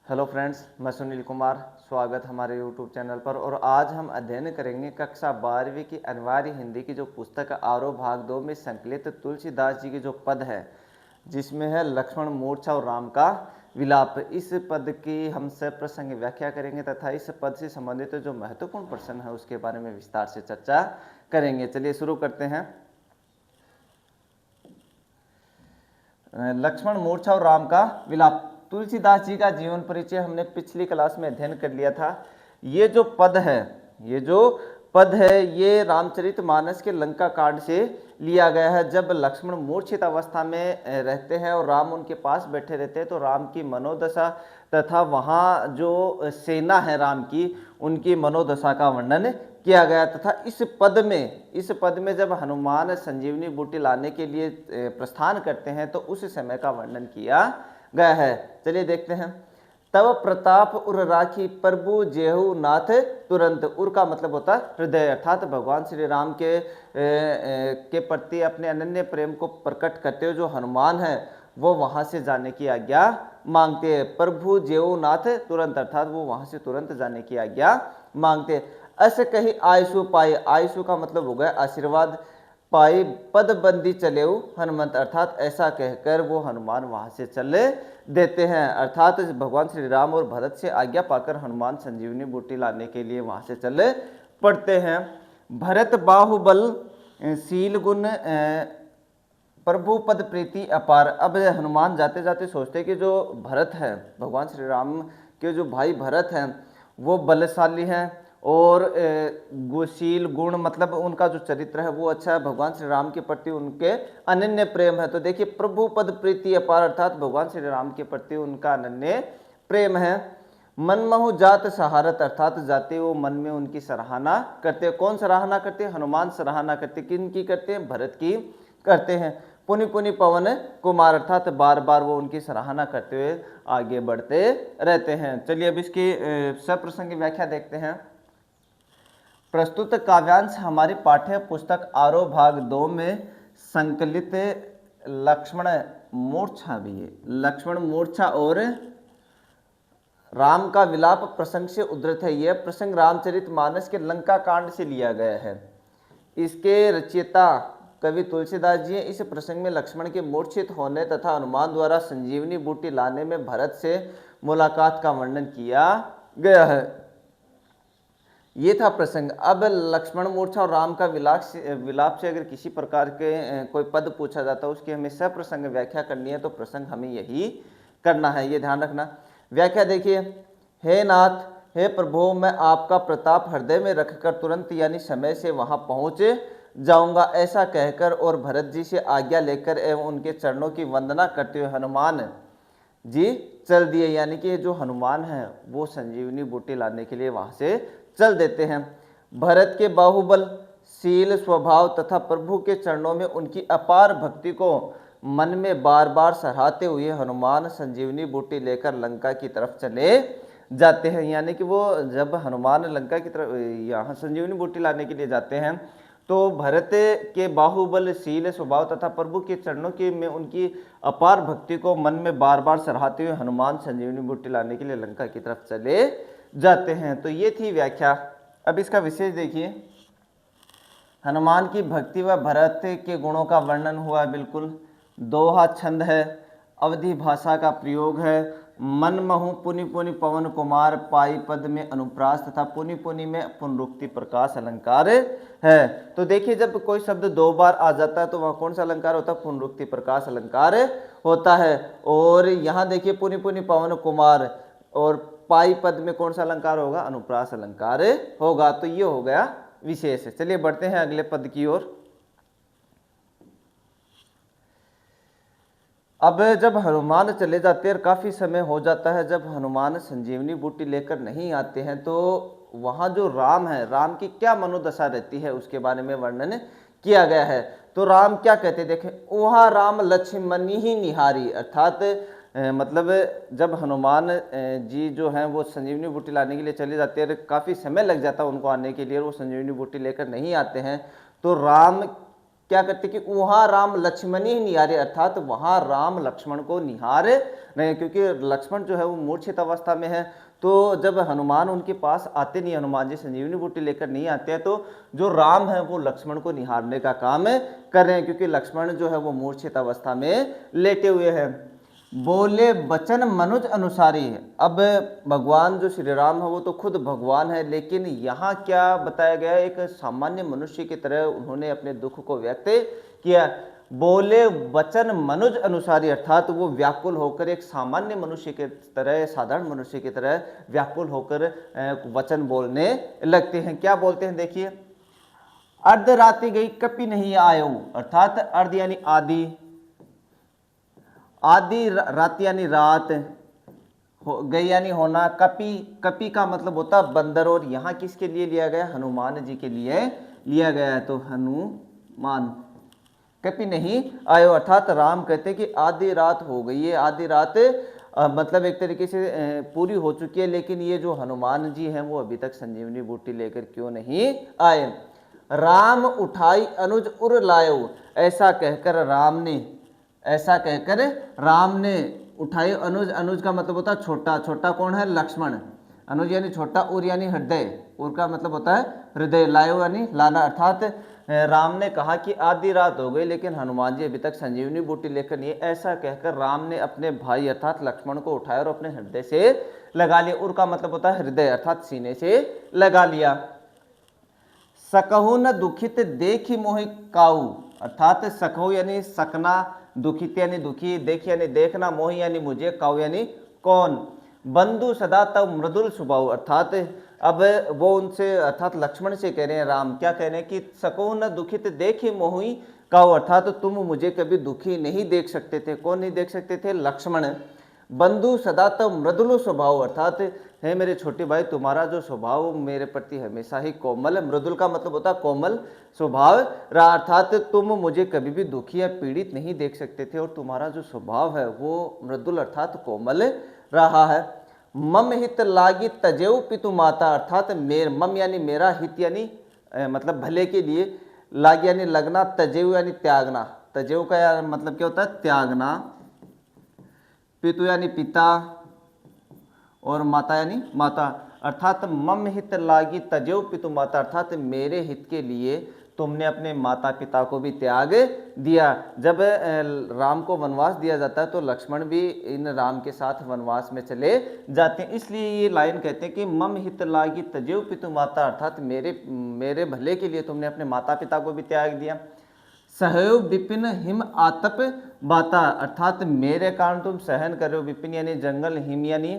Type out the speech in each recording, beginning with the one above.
Hello friends, मैं सुनील कुमार। स्वागत हमारे यूट्यूब चैनल पर। और आज हम अध्ययन करेंगे कक्षा 12वीं की अनिवार्य हिंदी की जो पुस्तक आरोह भाग 2 में संकलित तुलसीदास जी के जो पद है, जिसमें है लक्ष्मण मूर्छा और राम का विलाप। इस पद की हम सप्रसंग व्याख्या करेंगे तथा इस पद से संबंधित जो महत्वपूर्ण प्रश्न है उसके बारे में विस्तार से चर्चा करेंगे। चलिए शुरू करते हैं। लक्ष्मण मूर्छा और राम का विलाप। तुलसीदास जी का जीवन परिचय हमने पिछली क्लास में अध्ययन कर लिया था। ये जो पद है ये रामचरितमानस के लंका कांड से लिया गया है। जब लक्ष्मण मूर्छित अवस्था में रहते हैं और राम उनके पास बैठे रहते हैं तो राम की मनोदशा तथा वहाँ जो सेना है राम की, उनकी मनोदशा का वर्णन किया गया तथा इस पद में जब हनुमान संजीवनी बूटी लाने के लिए प्रस्थान करते हैं तो उस समय का वर्णन किया गया है। चलिए देखते हैं। तब प्रताप उर राखी प्रभु जेहु नाथ तुरंत। उर का मतलब होता है हृदय, अर्थात भगवान श्री राम के प्रति अपने अनन्य प्रेम को प्रकट करते हुए जो हनुमान है वो वहां से जाने की आज्ञा मांगते हैं। प्रभु जेहु नाथ तुरंत, अर्थात वो वहां से तुरंत जाने की आज्ञा मांगते। अस कही आयसु पाए। आयसु का मतलब हो गया आशीर्वाद। पाई पदबंदी चले हनुमंत, अर्थात ऐसा कहकर वो हनुमान वहां से चले देते हैं। अर्थात भगवान श्री राम और भरत से आज्ञा पाकर हनुमान संजीवनी बूटी लाने के लिए वहां से चले पड़ते हैं। भरत बाहुबल शील गुण प्रभु पद प्रीति अपार। अब हनुमान जाते जाते सोचते कि जो भरत है, भगवान श्री राम के जो भाई भरत हैं वो बलशाली हैं और गुशील गुण मतलब उनका जो चरित्र है वो अच्छा है, भगवान श्री राम के प्रति उनके अनन्य प्रेम है। तो देखिए प्रभु पद प्रीति अपार, अर्थात भगवान श्री राम के प्रति उनका अनन्य प्रेम है। मनमहु जात सहारत, अर्थात जाते वो मन में उनकी सराहना करते। कौन सराहना करते? हनुमान सराहना करते। किन की करते हैं? भरत की करते हैं। पुनि पुनि पवन कुमार, अर्थात बार बार वो उनकी सराहना करते हुए आगे बढ़ते रहते हैं। चलिए अब इसकी सप्रसंग व्याख्या देखते हैं। प्रस्तुत काव्यांश हमारी पाठ्य पुस्तक आरोह भाग 2 में संकलित लक्ष्मण मूर्छा भी है, लक्ष्मण मूर्छा और राम का विलाप प्रसंग से उद्धृत है। यह प्रसंग रामचरितमानस के लंका कांड से लिया गया है। इसके रचयिता कवि तुलसीदास जी। इस प्रसंग में लक्ष्मण के मूर्छित होने तथा हनुमान द्वारा संजीवनी बूटी लाने में भरत से मुलाकात का वर्णन किया गया है। ये था प्रसंग। अब लक्ष्मण मूर्छा और राम का विलाप से अगर किसी प्रकार के कोई पद पूछा जाता है उसकी हमें सप्रसंग व्याख्या करनी है तो प्रसंग हमें यही करना है, ये ध्यान रखना। व्याख्या देखिए। हे नाथ, हे प्रभु, मैं आपका प्रताप हृदय में रखकर तुरंत यानी समय से वहां पहुंच जाऊंगा, ऐसा कहकर और भरत जी से आज्ञा लेकर एवं उनके चरणों की वंदना करते हुए हनुमान जी चल दिए। यानी कि जो हनुमान है वो संजीवनी बूटी लाने के लिए वहां से चल देते हैं। भरत के बाहुबल शील स्वभाव तथा प्रभु के चरणों में उनकी अपार भक्ति को मन में बार बार सराहते हुए हनुमान संजीवनी बूटी लेकर लंका की तरफ चले जाते हैं। यानी कि वो जब हनुमान लंका की तरफ यहाँ संजीवनी बूटी लाने के लिए जाते हैं तो भरत के बाहुबल शील स्वभाव तथा प्रभु के चरणों के में उनकी अपार भक्ति को मन में बार बार सराहते हुए हनुमान संजीवनी बूटी लाने के लिए लंका की तरफ चले जाते हैं। तो ये थी व्याख्या। अब इसका विशेष देखिए। हनुमान की भक्ति व भरत के गुणों का वर्णन हुआ। बिल्कुल दोहा छंद है, अवधि भाषा का प्रयोग है। मनमहु पुनि पुनि पवन कुमार, पाई पद में अनुप्रास तथा पुनि पुनि में पुनरुक्ति प्रकाश अलंकार है। तो देखिए जब कोई शब्द दो बार आ जाता है तो वहाँ कौन सा अलंकार होता है? पुनरुक्ति प्रकाश अलंकार होता है। और यहाँ देखिए पुनि पुनि पवन कुमार और पाई पद में कौन सा अलंकार होगा? अनुप्रास अलंकार होगा। तो ये हो गया विशेष। चलिए बढ़ते हैं अगले पद की ओर। अब जब हनुमान चले जाते हैं और काफी समय हो जाता है, जब हनुमान संजीवनी बूटी लेकर नहीं आते हैं तो वहां जो राम है, राम की क्या मनोदशा रहती है उसके बारे में वर्णन किया गया है। तो राम क्या कहते, देखें, वहाँ राम लक्ष्मण ही निहारी, अर्थात मतलब जब हनुमान जी जो हैं वो संजीवनी बूटी लाने के लिए चले जाते हैं, काफ़ी समय लग जाता है उनको आने के लिए और वो संजीवनी बूटी लेकर नहीं आते हैं, तो राम क्या करते कि वहां राम लक्ष्मण ही निहारे, अर्थात वहां राम लक्ष्मण को निहार रहे, क्योंकि लक्ष्मण जो है वो मूर्छित अवस्था में है। तो जब हनुमान उनके पास आते नहीं, हनुमान जी संजीवनी बूटी लेकर नहीं आते हैं, तो जो राम है वो लक्ष्मण को निहारने का काम कर रहे हैं, क्योंकि लक्ष्मण जो है वो मूर्छित अवस्था में लेटे हुए हैं। बोले बचन मनुज अनुसारी है। अब भगवान जो श्री राम है वो तो खुद भगवान है, लेकिन यहाँ क्या बताया गया है, एक सामान्य मनुष्य की तरह उन्होंने अपने दुख को व्यक्त किया। बोले वचन मनुज अनुसारी, अर्थात वो व्याकुल होकर एक सामान्य मनुष्य के तरह, साधारण मनुष्य की तरह व्याकुल होकर वचन बोलने लगते हैं। क्या बोलते हैं देखिए, अर्ध राति गई कपि नहीं आयो, अर्थात अर्ध यानी आदि, आदि रात यानी रात, हो गई यानी होना, कपि, कपि का मतलब होता बंदर, और यहाँ किसके लिए लिया गया, हनुमान जी के लिए लिया गया है। तो हनुमान कपि नहीं आयो, अर्थात राम कहते हैं कि आधी रात हो गई है, आधी रात मतलब एक तरीके से पूरी हो चुकी है, लेकिन ये जो हनुमान जी हैं वो अभी तक संजीवनी बूटी लेकर क्यों नहीं आए। राम उठाई अनुज उर लायो, ऐसा कहकर राम ने उठाई अनुज, अनुज का मतलब होता है छोटा, छोटा कौन है, लक्ष्मण, अनुज यानी छोटा, उर यानी हृदय, उर का मतलब होता है हृदय, लायो यानी लाना, अर्थात राम ने कहा कि आधी रात हो गई लेकिन हनुमान जी अभी तक संजीवनी बूटी लेकर नहीं, ऐसा कहकर राम ने अपने भाई अर्थात लक्ष्मण को उठाया और अपने हृदय से लगा लिया। उर का मतलब होता है हृदय, अर्थात सीने से लगा लिया। सकहु न दुखित देखी मोहि काऊ, अर्थात सकहु यानी सकना, दुखित यानी दुखी, देख यानी देखना, मोहि यानी मुझे, काऊ यानी कौन, बंधु सदा तब मृदुल स्वभाव, अर्थात अब वो उनसे अर्थात लक्ष्मण से कह रहे हैं, राम क्या कह रहे हैं कि सको न दुखित देखी मोहि काऊ, अर्थात तुम मुझे कभी दुखी नहीं देख सकते थे। कौन नहीं देख सकते थे, लक्ष्मण। बंधु सदा तब मृदुल स्वभाव, अर्थात है मेरे छोटे भाई तुम्हारा जो स्वभाव मेरे प्रति हमेशा ही कोमल, मृदुल का मतलब होता है कोमल स्वभाव रहा, अर्थात तुम मुझे कभी भी दुखी या पीड़ित नहीं देख सकते थे, और तुम्हारा जो स्वभाव है वो मृदुल अर्थात कोमल रहा है। मम हित लागी तजेऊ पितु माता, अर्थात मम यानी मेरा, हित यानी मतलब भले के लिए, लागी यानी लगना, तजेऊ यानी त्यागना, तजेऊ का मतलब क्या होता है, त्यागना, पितु यानी पिता, और माता यानी माता, अर्थात मम हित लागी तजेऊ पितु माता, अर्थात मेरे हित के लिए तुमने अपने माता पिता को भी त्याग दिया। जब राम को वनवास दिया जाता है तो लक्ष्मण भी इन राम के साथ वनवास में चले जाते हैं, इसलिए ये लाइन कहते हैं कि मम हित लागी तजेऊ पितु माता, अर्थात मेरे भले के लिए तुमने अपने माता पिता को भी त्याग दिया। सहयोग विपिन हिम आतप बाता, अर्थात मेरे कारण तुम सहन कर रहे हो, विपिन यानी जंगल, हिम यानी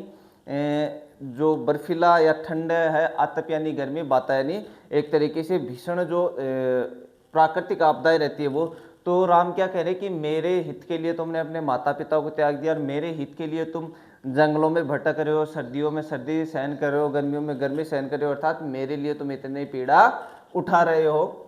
जो बर्फीला या ठंड है, आतप यानी गर्मी, बाता यानी एक तरीके से भीषण जो प्राकृतिक आपदाएं रहती है वो। तो राम क्या कह रहे हैं कि मेरे हित के लिए तुमने अपने माता पिता को त्याग दिया, और मेरे हित के लिए तुम जंगलों में भटक रहे हो, सर्दियों में सर्दी सहन कर रहे हो, गर्मियों में गर्मी सहन कर रहे हो, अर्थात मेरे लिए तुम इतनी पीड़ा उठा रहे हो।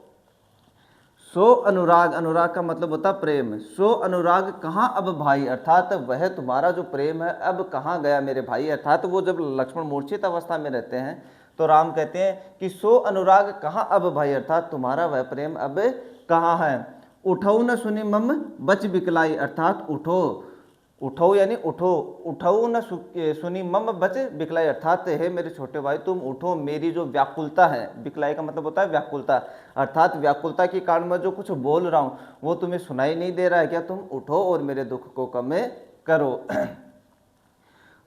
सो अनुराग, अनुराग का मतलब होता प्रेम, सो अनुराग कहाँ अब भाई, अर्थात वह तुम्हारा जो प्रेम है अब कहाँ गया मेरे भाई, अर्थात वो जब लक्ष्मण मूर्छित अवस्था में रहते हैं तो राम कहते हैं कि सो अनुराग कहाँ अब भाई, अर्थात तुम्हारा वह प्रेम अब कहाँ है। उठो न सुनी मम बच बिकलाई, अर्थात उठो, उठो यानी उठो, उठो न सुनी मम बच बिकलाई, अर्थात है मेरे छोटे भाई तुम उठो, मेरी जो व्याकुलता है, बिकलाई का मतलब होता है व्याकुलता, अर्थात व्याकुलता के कारण मैं जो कुछ बोल रहा हूँ वो तुम्हें सुनाई नहीं दे रहा है क्या, तुम उठो और मेरे दुख को कम करो।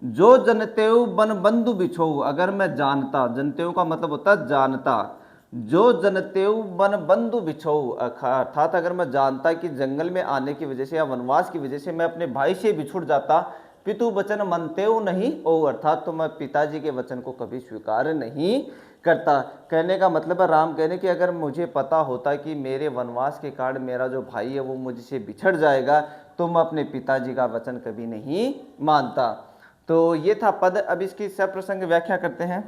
जो जनतेऊ बन बंधु बिछो, अगर मैं जानता, जनतेऊ का मतलब होता है जानता, जो जनतेऊ बन बंधु बिछो, अर्थात अगर मैं जानता कि जंगल में आने की वजह से या वनवास की वजह से मैं अपने भाई से बिछुड़ जाता, पितु वचन मनतेऊ नहीं ओ, अर्थात तो मैं पिताजी के वचन को कभी स्वीकार नहीं करता। कहने का मतलब है राम कहने कि अगर मुझे पता होता कि मेरे वनवास के कारण मेरा जो भाई है वो मुझसे बिछड़ जाएगा तो मैं अपने पिताजी का वचन कभी नहीं मानता। तो ये था पद। अब इसकी सप्रसंग व्याख्या करते हैं।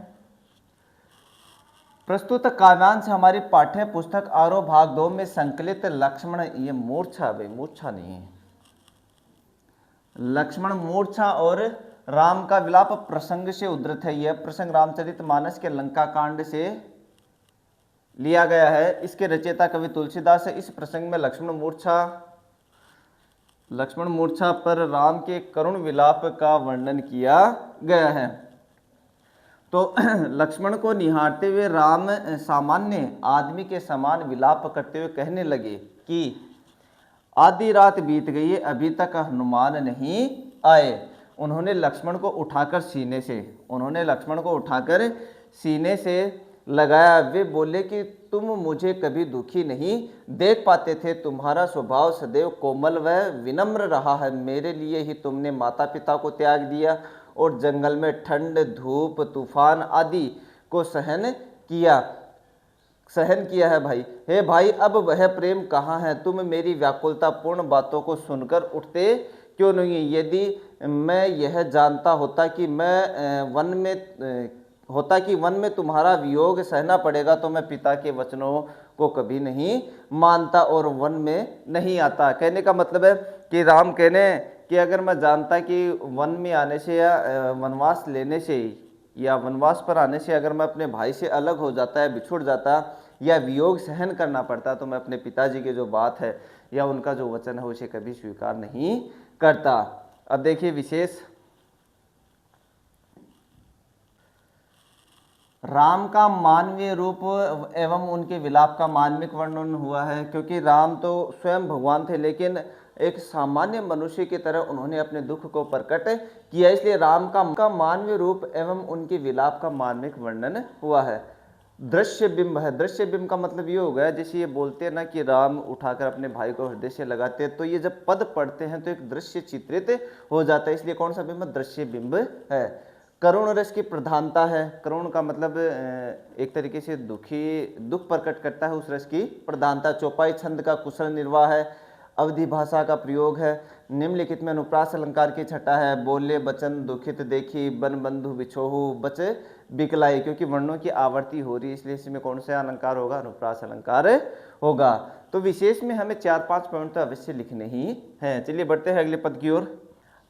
प्रस्तुत काव्यांश हमारी पाठ्य पुस्तक आरोह भाग 2 में संकलित लक्ष्मण, ये मूर्छा, भाई मूर्छा नहीं है, लक्ष्मण मूर्छा और राम का विलाप प्रसंग से उद्धृत है। यह प्रसंग रामचरितमानस के लंका कांड से लिया गया है। इसके रचयिता कवि तुलसीदास है। इस प्रसंग में लक्ष्मण मूर्छा पर राम के करुण विलाप का वर्णन किया गया है। तो लक्ष्मण को निहारते हुए राम सामान्य आदमी के समान विलाप करते हुए कहने लगे कि आधी रात बीत गई है, अभी तक हनुमान नहीं आए। उन्होंने लक्ष्मण को उठाकर सीने से लगाया। वे बोले कि तुम मुझे कभी दुखी नहीं देख पाते थे, तुम्हारा स्वभाव सदैव कोमल व विनम्र रहा है। मेरे लिए ही तुमने माता पिता को त्याग दिया और जंगल में ठंड, धूप, तूफान आदि को सहन किया है भाई। हे भाई, अब वह प्रेम कहाँ है? तुम मेरी व्याकुलता पूर्ण बातों को सुनकर उठते क्यों नहीं? यदि मैं यह जानता होता कि वन में तुम्हारा वियोग सहना पड़ेगा तो मैं पिता के वचनों को कभी नहीं मानता और वन में नहीं आता। कहने का मतलब है कि राम कहने कि अगर मैं जानता कि वन में आने से या वनवास लेने से या वनवास पर आने से अगर मैं अपने भाई से अलग हो जाता है, बिछुड़ जाता या वियोग सहन करना पड़ता, तो मैं अपने पिताजी की जो बात है या उनका जो वचन है उसे कभी स्वीकार नहीं करता। अब देखिए विशेष राम का मानवीय रूप एवं उनके विलाप का मानविक वर्णन हुआ है, क्योंकि राम तो स्वयं भगवान थे लेकिन एक सामान्य मनुष्य की तरह उन्होंने अपने दुख को प्रकट किया, इसलिए राम का मानवीय रूप एवं उनके विलाप का मानविक वर्णन हुआ है। दृश्य बिंब है। दृश्य बिंब का मतलब ये हो गया, जैसे ये बोलते हैं ना कि राम उठाकर अपने भाई को हृदय से लगाते हैं, तो ये जब पद पढ़ते हैं तो एक दृश्य चित्रित हो जाता है, इसलिए कौन सा बिंब? दृश्य बिंब है। करुण रस की प्रधानता है। करुण का मतलब एक तरीके से दुख प्रकट करता है, उस रस की प्रधानता। चौपाई छंद का कुशल निर्वाह है। अवधि भाषा का प्रयोग है। निम्नलिखित में अनुप्रास अलंकार की छटा है। बोले बचन दुखित देखी, बन बंधु बिछोहु बच बिकलाई। क्योंकि वर्णों की आवर्ती हो रही है इसलिए इसमें कौन सा अलंकार होगा? अनुप्रास अलंकार होगा। तो विशेष में हमें 4-5 पॉइंट तो अवश्य लिखने ही हैं। चलिए बढ़ते हैं अगले पद की ओर।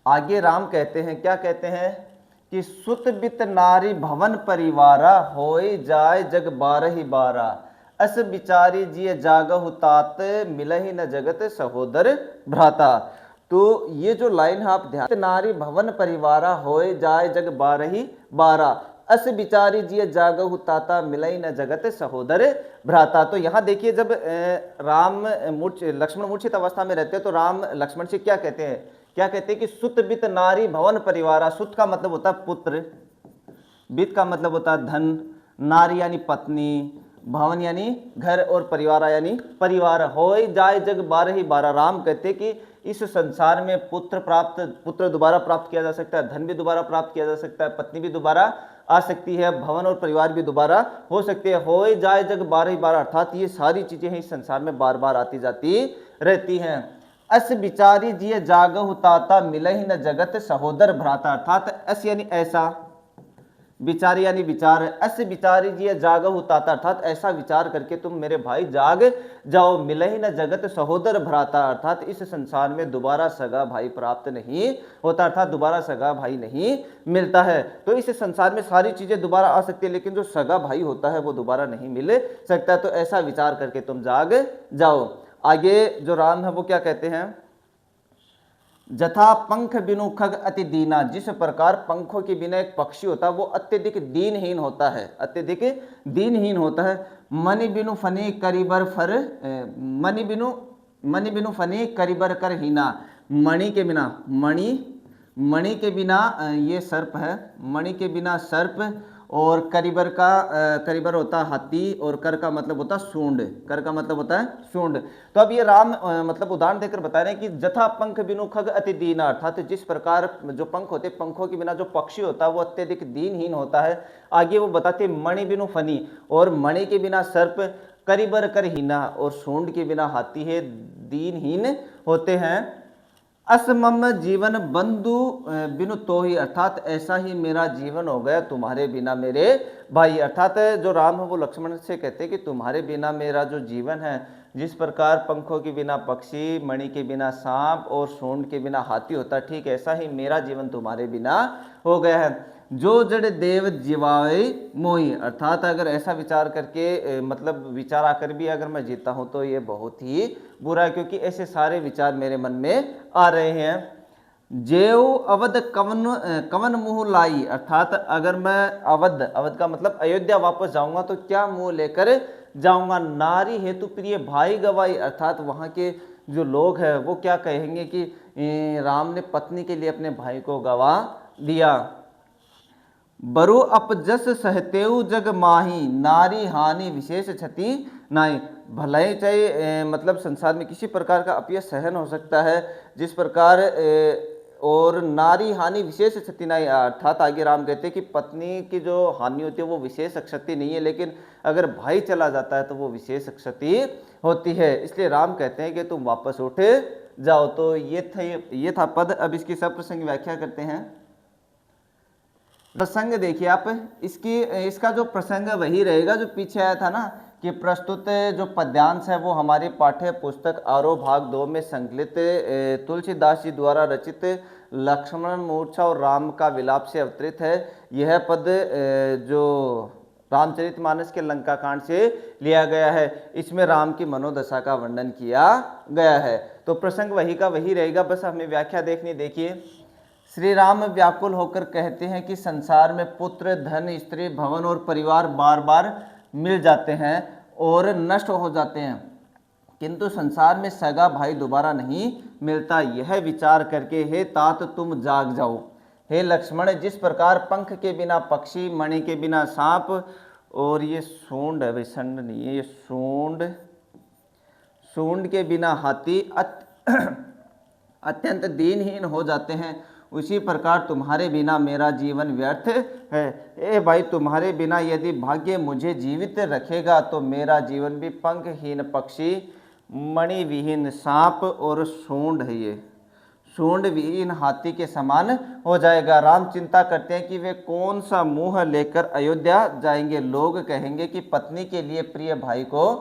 आगे राम कहते हैं, क्या कहते हैं कि सुत बित नारी भवन परिवारा, होय जाय जग बारहि बारा। अस बिचारी जिय जागहु तात, मिलहि न जगत सहोदर भ्राता। तो ये जो लाइन है आप ध्यान, नारी भवन परिवारा, होय जाय जग बारहि बारा। अस बिचारी जिय जागहु ताता, मिलहि न जगत सहोदर भ्राता। तो यहाँ देखिए, जब लक्ष्मण मूर्छित अवस्था में रहते हैं तो राम लक्ष्मण से क्या कहते हैं कि सुत बित नारी भवन परिवारा। सुत का मतलब होता है पुत्र, बित का मतलब होता है धन, नारी यानी पत्नी, भवन यानी घर और परिवार यानी परिवार। होय जाय जग बारहि बारा। राम कहते कि इस संसार में पुत्र दोबारा प्राप्त किया जा सकता है, धन भी दोबारा प्राप्त किया जा सकता है, पत्नी भी दोबारा आ सकती है, भवन और परिवार भी दोबारा हो सकते हैं। होय जाय जग बारहि बारा, अर्थात ये सारी चीजें हैं इस संसार में बार बार आती जाती रहती हैं। अस बिचारी जिय जागहु ताता, मिलहि न जगत सहोदर भ्राता। अर्थात अस यानी ऐसा, विचारी यानी विचार। अस बिचारी जिय जागहु ताता, अर्थात ऐसा विचार करके तुम मेरे भाई जाग जाओ। मिलहि न जगत सहोदर भ्राता, अर्थात इस संसार में दोबारा सगा भाई प्राप्त नहीं होता, अर्थात दोबारा सगा भाई नहीं मिलता है। तो इस संसार में सारी चीजें दोबारा आ सकती है लेकिन जो सगा भाई होता है वो दोबारा नहीं मिल सकता। तो ऐसा विचार करके तुम जाग जाओ। आगे जो राम है वो क्या कहते हैं? जथा पंख बिनु खग अति दीना। जिस प्रकार पंखों के बिना एक पक्षी होता है वो अत्यधिक दीनहीन होता है, अत्यधिक दीनहीन होता है। मणि बिनु फने करिबर फर, मणि बिनु फने करिबर कर हीना। मणि के बिना ये सर्प है, मणि के बिना सर्प। और करिबर होता है हाथी और कर का मतलब होता है सूंड, कर का मतलब होता है सूंड। तो अब ये राम मतलब उदाहरण देकर बता रहे हैं कि जथा पंख बिनु खग अति दीना, अर्थात जिस प्रकार जो पंख होते, पंखों के बिना जो पक्षी होता है वो अत्यधिक दीनहीन होता है। आगे वो बताते मणि बिनु फनी, और मणि के बिना सर्प, करिबर कर हीना, और सूंड के बिना हाथी है, दीनहीन होते हैं। असमम जीवन बंधु बिनु तो ही, अर्थात ऐसा ही मेरा जीवन हो गया तुम्हारे बिना मेरे भाई। अर्थात जो राम है वो लक्ष्मण से कहते हैं कि तुम्हारे बिना मेरा जो जीवन है, जिस प्रकार पंखों के बिना पक्षी, मणि के बिना सांप और सूंड के बिना हाथी होता है, ठीक ऐसा ही मेरा जीवन तुम्हारे बिना हो गया है। जो जड़ देव जीवाए मोही, अर्थात अगर ऐसा विचार करके मतलब विचार आकर भी अगर मैं जीता हूं तो ये बहुत ही बुरा है, क्योंकि ऐसे सारे विचार मेरे मन में आ रहे हैं। जेव अवध कवन कवन मुंह लाई, अर्थात अगर मैं अवध, अवध का मतलब अयोध्या वापस जाऊंगा तो क्या मुंह लेकर जाऊंगा। नारी हेतु प्रिय भाई गवाई, अर्थात वहां के जो लोग हैं वो क्या कहेंगे कि राम ने पत्नी के लिए अपने भाई को गवा दिया। बरु अपजस सहतेउ जग माही, नारी हानि विशेष क्षति नाई। भलाई चाहे मतलब संसार में किसी प्रकार का अपयश सहन हो सकता है, जिस प्रकार और नारी हानि विशेष क्षति नहीं, अर्थात आगे राम कहते हैं कि पत्नी की जो हानि होती है वो विशेष क्षति नहीं है, लेकिन अगर भाई चला जाता है तो वो विशेष क्षति होती है। इसलिए राम कहते हैं कि तुम वापस उठ जाओ। तो ये था पद। अब इसकी सब प्रसंग व्याख्या करते हैं। प्रसंग देखिए आप, इसका जो प्रसंग वही रहेगा जो पीछे आया था ना, कि प्रस्तुत जो पद्यांश है वो हमारी पाठ्य पुस्तक आरोह भाग 2 में संकलित तुलसीदास जी द्वारा रचित लक्ष्मण मूर्छा और राम का विलाप से अवतरित है। यह पद जो रामचरितमानस के लंका कांड से लिया गया है। इसमें राम की मनोदशा का वर्णन किया गया है। तो प्रसंग वही का वही रहेगा, बस हमें व्याख्या देखनी। देखिए, श्री राम व्याकुल होकर कहते हैं कि संसार में पुत्र, धन, स्त्री, भवन और परिवार बार बार मिल जाते हैं और नष्ट हो जाते हैं, किंतु संसार में सगा भाई दोबारा नहीं मिलता। यह विचार करके हे तात तुम जाग जाओ। हे लक्ष्मण, जिस प्रकार पंख के बिना पक्षी, मणि के बिना सांप, और ये सूंड है भाई, संड नहीं है, ये सूंड के बिना हाथी अत्यंत दीनहीन हो जाते हैं, उसी प्रकार तुम्हारे बिना मेरा जीवन व्यर्थ है। ए भाई, तुम्हारे बिना यदि भाग्य मुझे जीवित रखेगा तो मेरा जीवन भी पंखहीन पक्षी, मणि विहीन सांप और सूंड है, ये सूंड विहीन हाथी के समान हो जाएगा। राम चिंता करते हैं कि वे कौन सा मुंह लेकर अयोध्या जाएंगे। लोग कहेंगे कि पत्नी के लिए प्रिय भाई को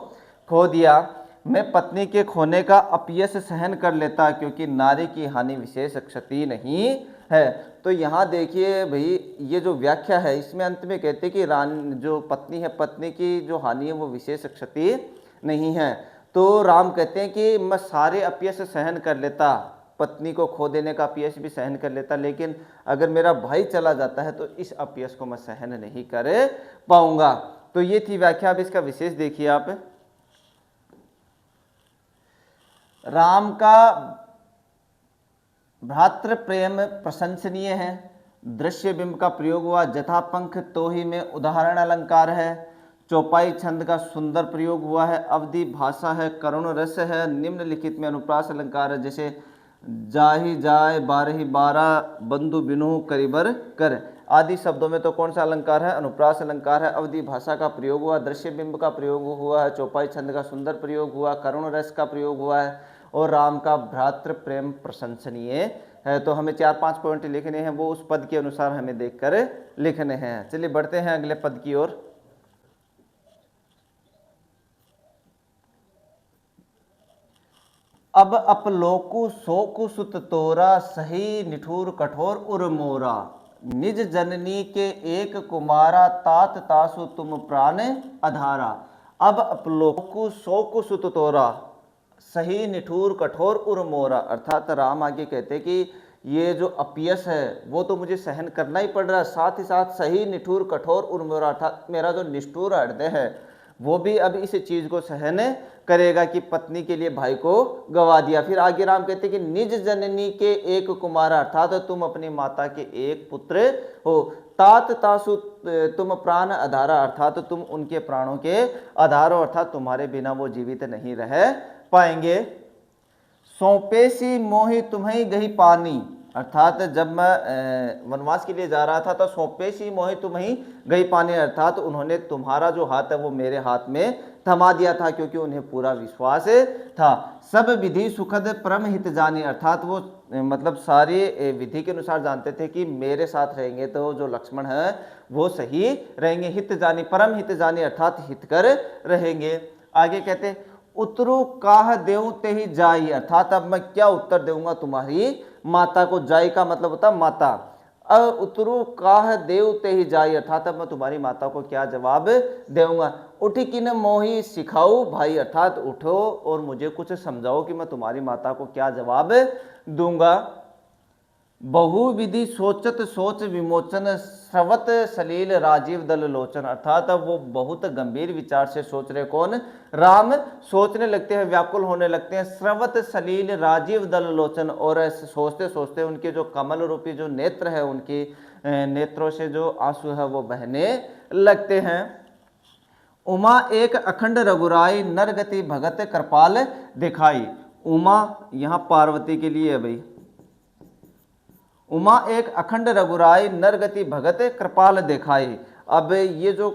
खो दिया। मैं पत्नी के खोने का अपयश सहन कर लेता, क्योंकि नारी की हानि विशेष क्षति नहीं है। तो यहाँ देखिए भाई, ये जो व्याख्या है इसमें अंत में कहते हैं कि जो पत्नी है, पत्नी की जो हानि है वो विशेष क्षति नहीं है। तो राम कहते हैं कि मैं सारे अपयश सहन कर लेता, पत्नी को खो देने का अपयश भी सहन कर लेता, लेकिन अगर मेरा भाई चला जाता है तो इस अपयश को मैं सहन नहीं कर पाऊंगा। तो ये थी व्याख्या। अब इसका विशेष देखिए आप। राम का भ्रातृ प्रेम प्रशंसनीय है। दृश्य बिंब का प्रयोग हुआ, जथा पंख तो ही में उदाहरण अलंकार है। चौपाई छंद का सुंदर प्रयोग हुआ है। अवधि भाषा है, करुण रस है। निम्नलिखित में अनुप्रास अलंकार है, जैसे जाहि जाय बारहि बारह, बंधु बिनु करिबर कर आदि शब्दों में तो कौन सा अलंकार है? अनुप्रास अलंकार है। अवधि भाषा का प्रयोग हुआ, दृश्य बिंब का प्रयोग हुआ है, चौपाई छंद का सुंदर प्रयोग हुआ, करुण रस का प्रयोग हुआ है, और राम का भ्रातृ प्रेम प्रशंसनीय है। तो हमें 4-5 पॉइंट लिखने हैं, वो उस पद के अनुसार हमें देखकर लिखने हैं। चलिए बढ़ते हैं अगले पद की ओर। अब अपलोकु शोकु सुत तोरा, सही निठुर कठोर उर मोरा। निज जननी के एक कुमारा, तात तासु तुम प्राण अधारा। अब अपलोकु शोकु सुत तोरा, सही निठुर कठोर उर मोरा। अर्थात राम आगे कहते कि ये जो अपयश है वो तो मुझे सहन करना ही पड़ रहा है, साथ ही साथ सही निठुर कठोर उर मोरा, अर्थात मेरा जो निष्ठुर हृदय है वो भी अब इस चीज को सहन करेगा कि पत्नी के लिए भाई को गवा दिया। फिर आगे राम कहते कि निज जननी के एक कुमार, अर्थात तुम अपनी माता के एक पुत्र हो। तात तासु तुम प्राण आधारा, अर्थात तुम उनके प्राणों के आधार हो, अर्थात तुम्हारे बिना वो जीवित नहीं रह पाएंगे। सौंपे सी मोहि तुम्हें गही पानी, अर्थात जब मैं वनवास के लिए जा रहा था तो सौंपे सी मोहि तुम्हें गई पानी, अर्थात उन्होंने तुम्हारा जो हाथ है वो मेरे हाथ में थमा दिया था, क्योंकि उन्हें पूरा विश्वास था। सब विधि सुखद परम हित जानी, अर्थात वो मतलब सारे विधि के अनुसार जानते थे कि मेरे साथ रहेंगे तो जो लक्ष्मण है वो सही रहेंगे। हित जानी, परम हित जानी, अर्थात हितकर रहेंगे। आगे कहते उतरु काह देव ते ही जाई, अर्थात अब मैं क्या उत्तर दूंगा तुम्हारी माता को। जाई का मतलब होता माता। उतरू काह देव ते ही जाई, अर्थात अब मैं तुम्हारी माता को क्या जवाब दूंगा। उठी किन मोही सिखाऊ भाई, अर्थात उठो और मुझे कुछ समझाओ कि मैं तुम्हारी माता को क्या जवाब दूंगा। बहुविधि सोचत सोच विमोचन, स्रवत सलील राजीव दल लोचन, अर्थात अब वो बहुत गंभीर विचार से सोच रहे, कौन? राम सोचने लगते हैं, व्याकुल होने लगते हैं। स्रवत सलील राजीव दल लोचन, और सोचते सोचते उनके जो कमल रूपी जो नेत्र है, उनकी नेत्रों से जो आंसू है वो बहने लगते हैं। उमा एक अखंड रघुराई, नरगति भगत कृपाल दिखाई। उमा यहाँ पार्वती के लिए है भाई। उमा एक अखंड रघुराई, नरगति भगत कृपाल दिखाई। अब ये जो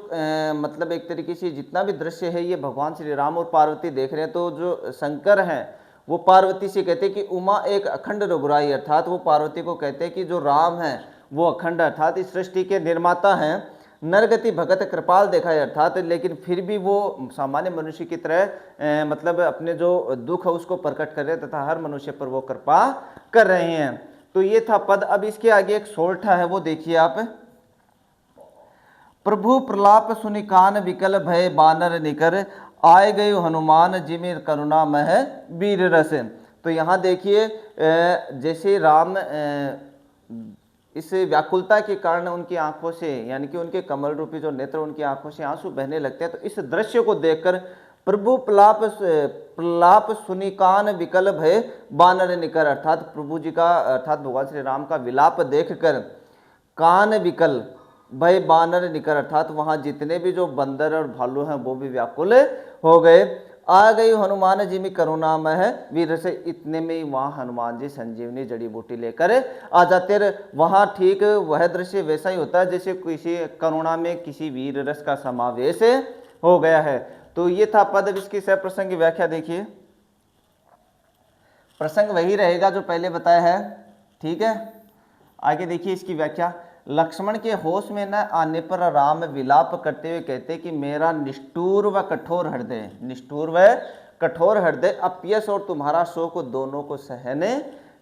मतलब एक तरीके से जितना भी दृश्य है ये भगवान श्री राम और पार्वती देख रहे हैं, तो जो शंकर हैं वो पार्वती से कहते हैं कि उमा एक अखंड रघुराई, अर्थात वो पार्वती को कहते हैं कि जो राम है वो अखंड, अर्थात इस सृष्टि के निर्माता हैं। नरगति भगत कृपाल देखा है, अर्थात लेकिन फिर भी वो सामान्य मनुष्य की तरह मतलब अपने जो दुख है उसको प्रकट कर रहे हैं तथा हर मनुष्य पर वो कृपा कर रहे हैं। तो ये था पद। अब इसके आगे एक सोरठा है, वो देखिए आप। प्रभु प्रलाप सुनि कान विकल भय बानर निकर, आए गए हनुमान जिमिर करुणा मह वीर रस। तो यहाँ देखिए जैसे राम इस व्याकुलता के कारण उनकी आंखों से, यानी कि उनके कमल रूपी जो नेत्र, उनकी आंखों से आंसू बहने लगते हैं। तो इस दृश्य को देखकर प्रभु प्रलाप सुनि कान विकल भय बानर निकर, अर्थात प्रभु जी का, अर्थात भगवान श्री राम का विलाप देखकर कान विकल भय बानर निकर, अर्थात वहां जितने भी जो बंदर और भालू हैं वो भी व्याकुल हो गए। आ गई हनुमान जी में करुणामय है वीर से, इतने में ही वहां हनुमान जी संजीवनी जड़ी बूटी लेकर आ जाते रहे। वहां ठीक वह दृश्य वैसा ही होता है जैसे किसी करुणा में किसी वीर रस का समावेश हो गया है। तो ये था पद। इसकी सह प्रसंग की व्याख्या देखिए। प्रसंग वही रहेगा जो पहले बताया है, ठीक है। आगे देखिए इसकी व्याख्या। लक्ष्मण के होश में न आने पर राम विलाप करते हुए कहते कि मेरा निष्ठुर व कठोर हृदय, निष्ठुर व कठोर हृदय अपयश और तुम्हारा शोक दोनों को सहन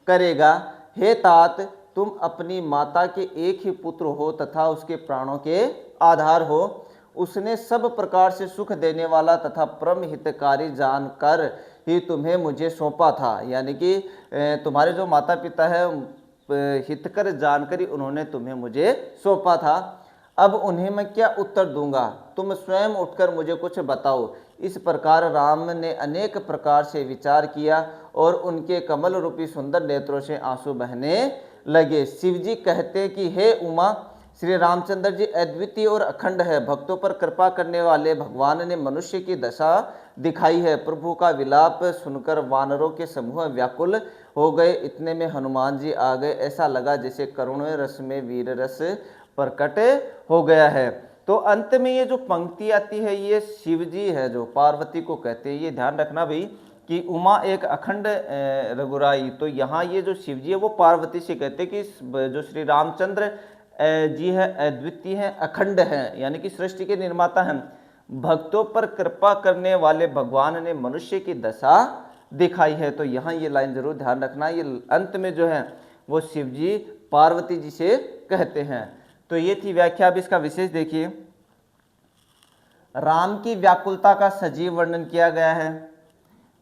करेगा। हे तात, तुम अपनी माता के एक ही पुत्र हो तथा उसके प्राणों के आधार हो। उसने सब प्रकार से सुख देने वाला तथा परम हितकारी जानकर ही तुम्हें मुझे सौंपा था, यानी कि तुम्हारे जो माता पिता है हितकर जानकर ही उन्होंने तुम्हें मुझे सौंपा था। अब उन्हें मैं क्या उत्तर दूंगा, तुम स्वयं उठकर मुझे कुछ बताओ। इस प्रकार राम ने अनेक प्रकार से विचार किया और उनके कमल रूपी सुंदर नेत्रों से आंसू बहने लगे। शिवजी कहते कि हे उमा, श्री रामचंद्र जी अद्वितीय और अखंड है, भक्तों पर कृपा करने वाले भगवान ने मनुष्य की दशा दिखाई है। प्रभु का विलाप सुनकर वानरों के समूह व्याकुल हो गए। इतने में हनुमान जी आ गए। ऐसा लगा जैसे करुण रस में वीर रस प्रकट हो गया है। तो अंत में ये जो पंक्ति आती है ये शिव जी है जो पार्वती को कहते हैं। ये ध्यान रखना भाई कि उमा एक अखंड रघुराई, तो यहाँ ये जो शिव जी है वो पार्वती से कहते हैं कि जो श्री रामचंद्र जी है अद्वितीय है, अखंड है, यानी कि सृष्टि के निर्माता हैं। भक्तों पर कृपा करने वाले भगवान ने मनुष्य की दशा दिखाई है। तो यहाँ ये लाइन जरूर ध्यान रखना, ये अंत में जो है वो शिव जी पार्वती जी से कहते हैं। तो ये थी व्याख्या। अब इसका विशेष देखिए। राम की व्याकुलता का सजीव वर्णन किया गया है।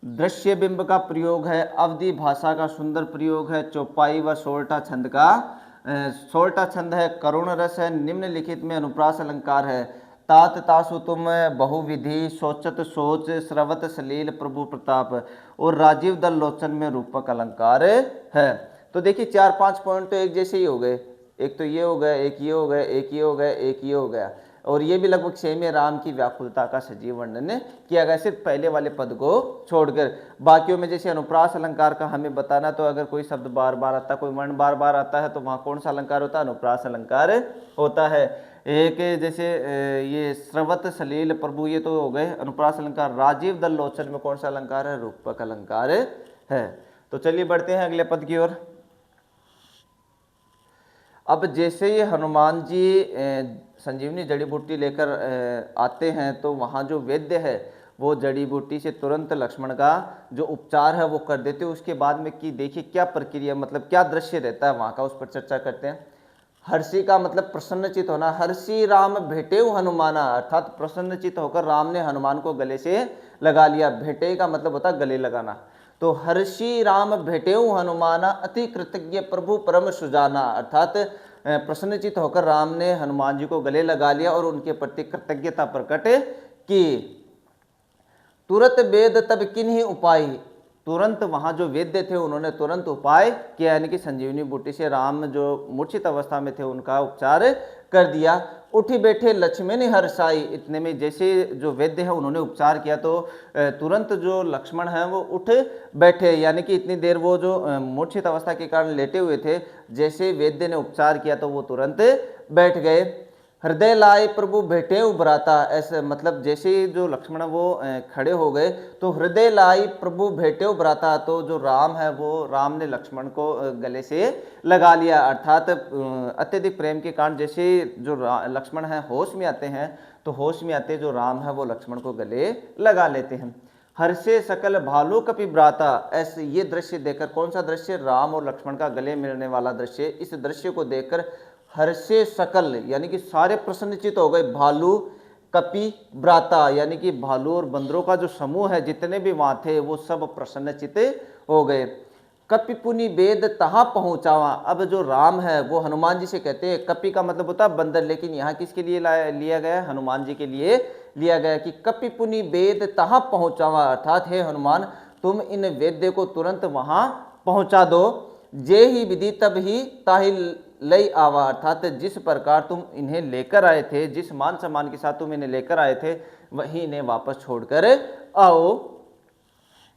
दृश्य बिंब का प्रयोग है, अवधि भाषा का सुंदर प्रयोग है, चौपाई व सोरठा छंद का सोरठा छंद है, करुण रस है, निम्नलिखित में अनुप्रास अलंकार है। तात तासु तुम बहुविधि, सोचत सोच, श्रवत सलील प्रभु प्रताप, और राजीव दल लोचन में रूपक अलंकार है। तो देखिए 4-5 पॉइंट तो एक जैसे ही हो गए। एक तो ये हो गया, एक ये हो गया, एक ये हो गया, एक ये हो गया, और ये भी लगभग सेम है। राम की व्याकुलता का सजीव वर्णन किया गया सिर्फ पहले वाले पद को छोड़कर। बाकियों में जैसे अनुप्रास अलंकार का हमें बताना, तो अगर कोई शब्द बार बार आता है, कोई वर्ण बार बार आता है, तो वहाँ कौन सा अलंकार होता है? अनुप्रास अलंकार होता है। एक जैसे ये स्रवत सलील प्रभु, ये तो हो गए अनुप्रास अलंकार। राजीव दल लोचन में कौन सा अलंकार है? रूपक अलंकार है। तो चलिए बढ़ते हैं अगले पद की ओर। अब जैसे ये हनुमान जी संजीवनी जड़ी बूटी लेकर आते हैं, तो वहाँ जो वैद्य है वो जड़ी बूटी से तुरंत लक्ष्मण का जो उपचार है वो कर देते हैं। उसके बाद में कि देखिए क्या प्रक्रिया, मतलब क्या दृश्य रहता है वहाँ का, उस पर चर्चा करते हैं। हर्षी का मतलब प्रसन्नचित होना। हर्षी राम भेटे हनुमाना, अर्थात प्रसन्नचित होकर राम ने हनुमान को गले से लगा लिया। भेटे का मतलब होता है गले लगाना। तो हर्षी राम भेटे हनुमाना, अति कृतज्ञ प्रभु परम सुजाना, अर्थात प्रसन्नचित होकर राम ने हनुमान जी को गले लगा लिया और उनके प्रति कृतज्ञता प्रकट की। तुरंत वेद तब किन्हीं उपाय, तुरंत वहाँ जो वैद्य थे उन्होंने तुरंत उपाय किया, यानी कि संजीवनी बूटी से राम जो मूर्छित अवस्था में थे उनका उपचार कर दिया। उठी बैठे लक्ष्मण हर्षाई, इतने में जैसे जो वैद्य है उन्होंने उपचार किया तो तुरंत जो लक्ष्मण है वो उठ बैठे, यानी कि इतनी देर वो जो मूर्छित अवस्था के कारण लेटे हुए थे, जैसे वैद्य ने उपचार किया तो वो तुरंत बैठ गए। हृदय लाए प्रभु भेटे उभराता, ऐसे मतलब जैसे ही जो लक्ष्मण वो खड़े हो गए तो हृदय लाई प्रभु भेटे उभराता, तो जो राम है वो राम ने लक्ष्मण को गले से लगा लिया, अर्थात अत्यधिक प्रेम के कारण जैसे जो लक्ष्मण है होश में आते हैं तो होश में आते जो राम है वो लक्ष्मण को गले लगा लेते हैं। हर्षे सकल भालू कपि भ्राता, ऐसे ये दृश्य देखकर, कौन सा दृश्य, राम और लक्ष्मण का गले मिलने वाला दृश्य, इस दृश्य को देखकर हर्षे सकल यानी कि सारे प्रसन्नचित हो गए। भालू कपि भ्राता यानी कि भालू और बंदरों का जो समूह है जितने भी वहां थे वो सब प्रसन्नचित हो गए। कपि पुनि वेद तहाँ पहुंचावा, अब जो राम है वो हनुमान जी से कहते हैं, कपि का मतलब होता है बंदर, लेकिन यहाँ किसके लिए लिया गया, हनुमान जी के लिए लिया गया कि कपि पुनि वेद तहाँ पहुंचावा, अर्थात हे हनुमान तुम इन वेद्य को तुरंत वहां पहुंचा दो। जे ही विधि तब ही ताहि लई आवा, अर्थात जिस प्रकार तुम इन्हें लेकर आए थे, जिस मान सम्मान के साथ तुम इन्हें लेकर आए थे वही इन्हें वापस छोड़कर आओ।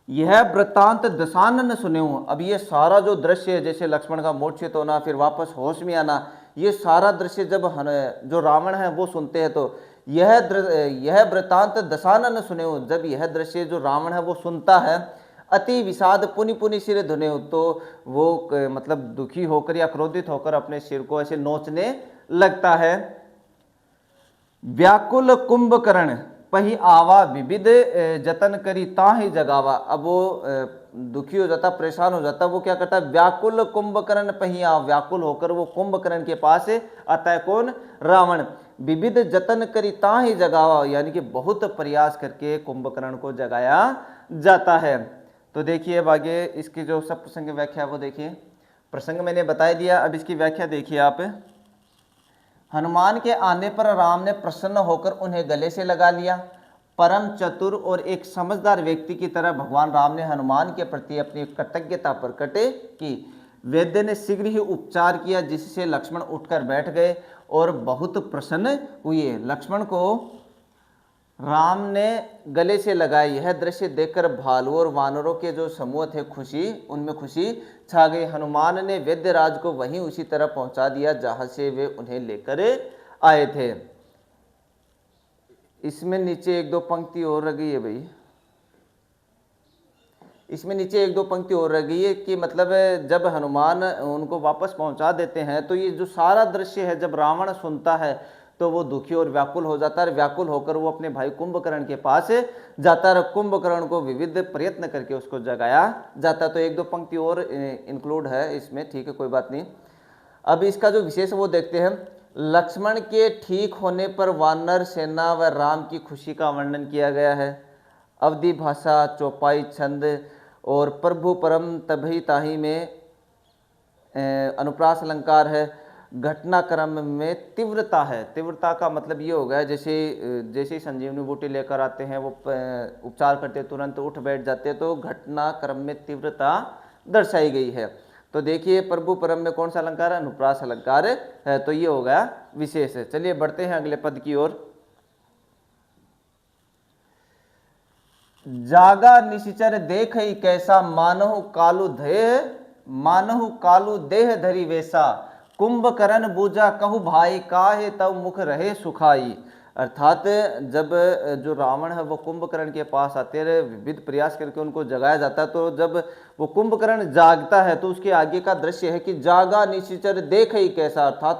यह वृत्तांत दशानन सुने हूं, अब ये सारा जो दृश्य है जैसे लक्ष्मण का मूर्छित होना फिर वापस होश में आना, ये सारा दृश्य जब जो रावण है वो सुनते हैं तो यह वृत्तांत दशानन सुने हूं, जब यह दृश्य जो रावण है वो सुनता है, अति विषाद पुनि पुनि सिर धुने, तो वो मतलब दुखी होकर या क्रोधित होकर अपने सिर को ऐसे नोचने लगता है। व्याकुल कुंभकर्ण पही आवा विविध जतन करी ताहि जगावा, अब वो दुखी हो जाता, परेशान हो जाता, वो क्या करता है, व्याकुल कुंभकर्ण पही आ, व्याकुल होकर वो कुंभकर्ण के पास आता है, कौन, रावण। विविध जतन करी ताहि जगावा, यानी कि बहुत प्रयास करके कुंभकर्ण को जगाया जाता है। तो देखिए अब आगे इसकी जो सब प्रसंग व्याख्या वो देखिए, प्रसंग मैंने बता दिया, अब इसकी व्याख्या देखिए आप। हनुमान के आने पर राम ने प्रसन्न होकर उन्हें गले से लगा लिया। परम चतुर और एक समझदार व्यक्ति की तरह भगवान राम ने हनुमान के प्रति अपनी कृतज्ञता प्रकट की। वैद्य ने शीघ्र ही उपचार किया जिससे लक्ष्मण उठकर बैठ गए और बहुत प्रसन्न हुए। लक्ष्मण को राम ने गले से लगाई, यह दृश्य देखकर भालुओं और वानरों के जो समूह थे उनमें खुशी छा गई। हनुमान ने वैद्यराज को वहीं उसी तरह पहुंचा दिया जहां से वे उन्हें लेकर आए थे। इसमें नीचे एक दो पंक्ति और रह गई है भाई, इसमें नीचे एक दो पंक्ति और रह गई है कि मतलब जब हनुमान उनको वापस पहुंचा देते हैं तो ये जो सारा दृश्य है जब रावण सुनता है तो वो दुखी और व्याकुल हो जाता है। व्याकुल होकर वो अपने भाई कुंभकर्ण के पास जाता है, कुंभकर्ण को विविध प्रयत्न करके उसको जगाया जाता। तो एक दो पंक्ति और इंक्लूड है इसमें, ठीक है कोई बात नहीं। अब इसका जो विशेष वो देखते हैं। लक्ष्मण के ठीक होने पर वानर सेना व राम की खुशी का वर्णन किया गया है। अवधि भाषा, चौपाई छंद और प्रभु परम तभी ताही में अनुप्रास अलंकार है। घटनाक्रम में तीव्रता है, तीव्रता का मतलब ये हो गया जैसे संजीवनी बूटी लेकर आते हैं वो उपचार करते तुरंत उठ बैठ जाते हैं, तो घटनाक्रम में तीव्रता दर्शाई गई है। तो देखिए प्रभु परम में कौन सा अलंकार है, अनुप्रास अलंकार है, तो ये हो गया विशेष है। चलिए बढ़ते हैं अगले पद की ओर। जागा निशिचर देख ही कैसा, मानहु कालू देह धरी वैसा, कुंभकर्ण बूझा कहु भाई, काहे तब मुख रहे सुखाई। अर्थात जब जो रावण है वो कुंभकर्ण के पास आते रहे, विविध प्रयास करके उनको जगाया जाता है, तो जब वो कुंभकर्ण जागता है तो उसके आगे का दृश्य है कि जागा निशिचर देख ही कैसा, अर्थात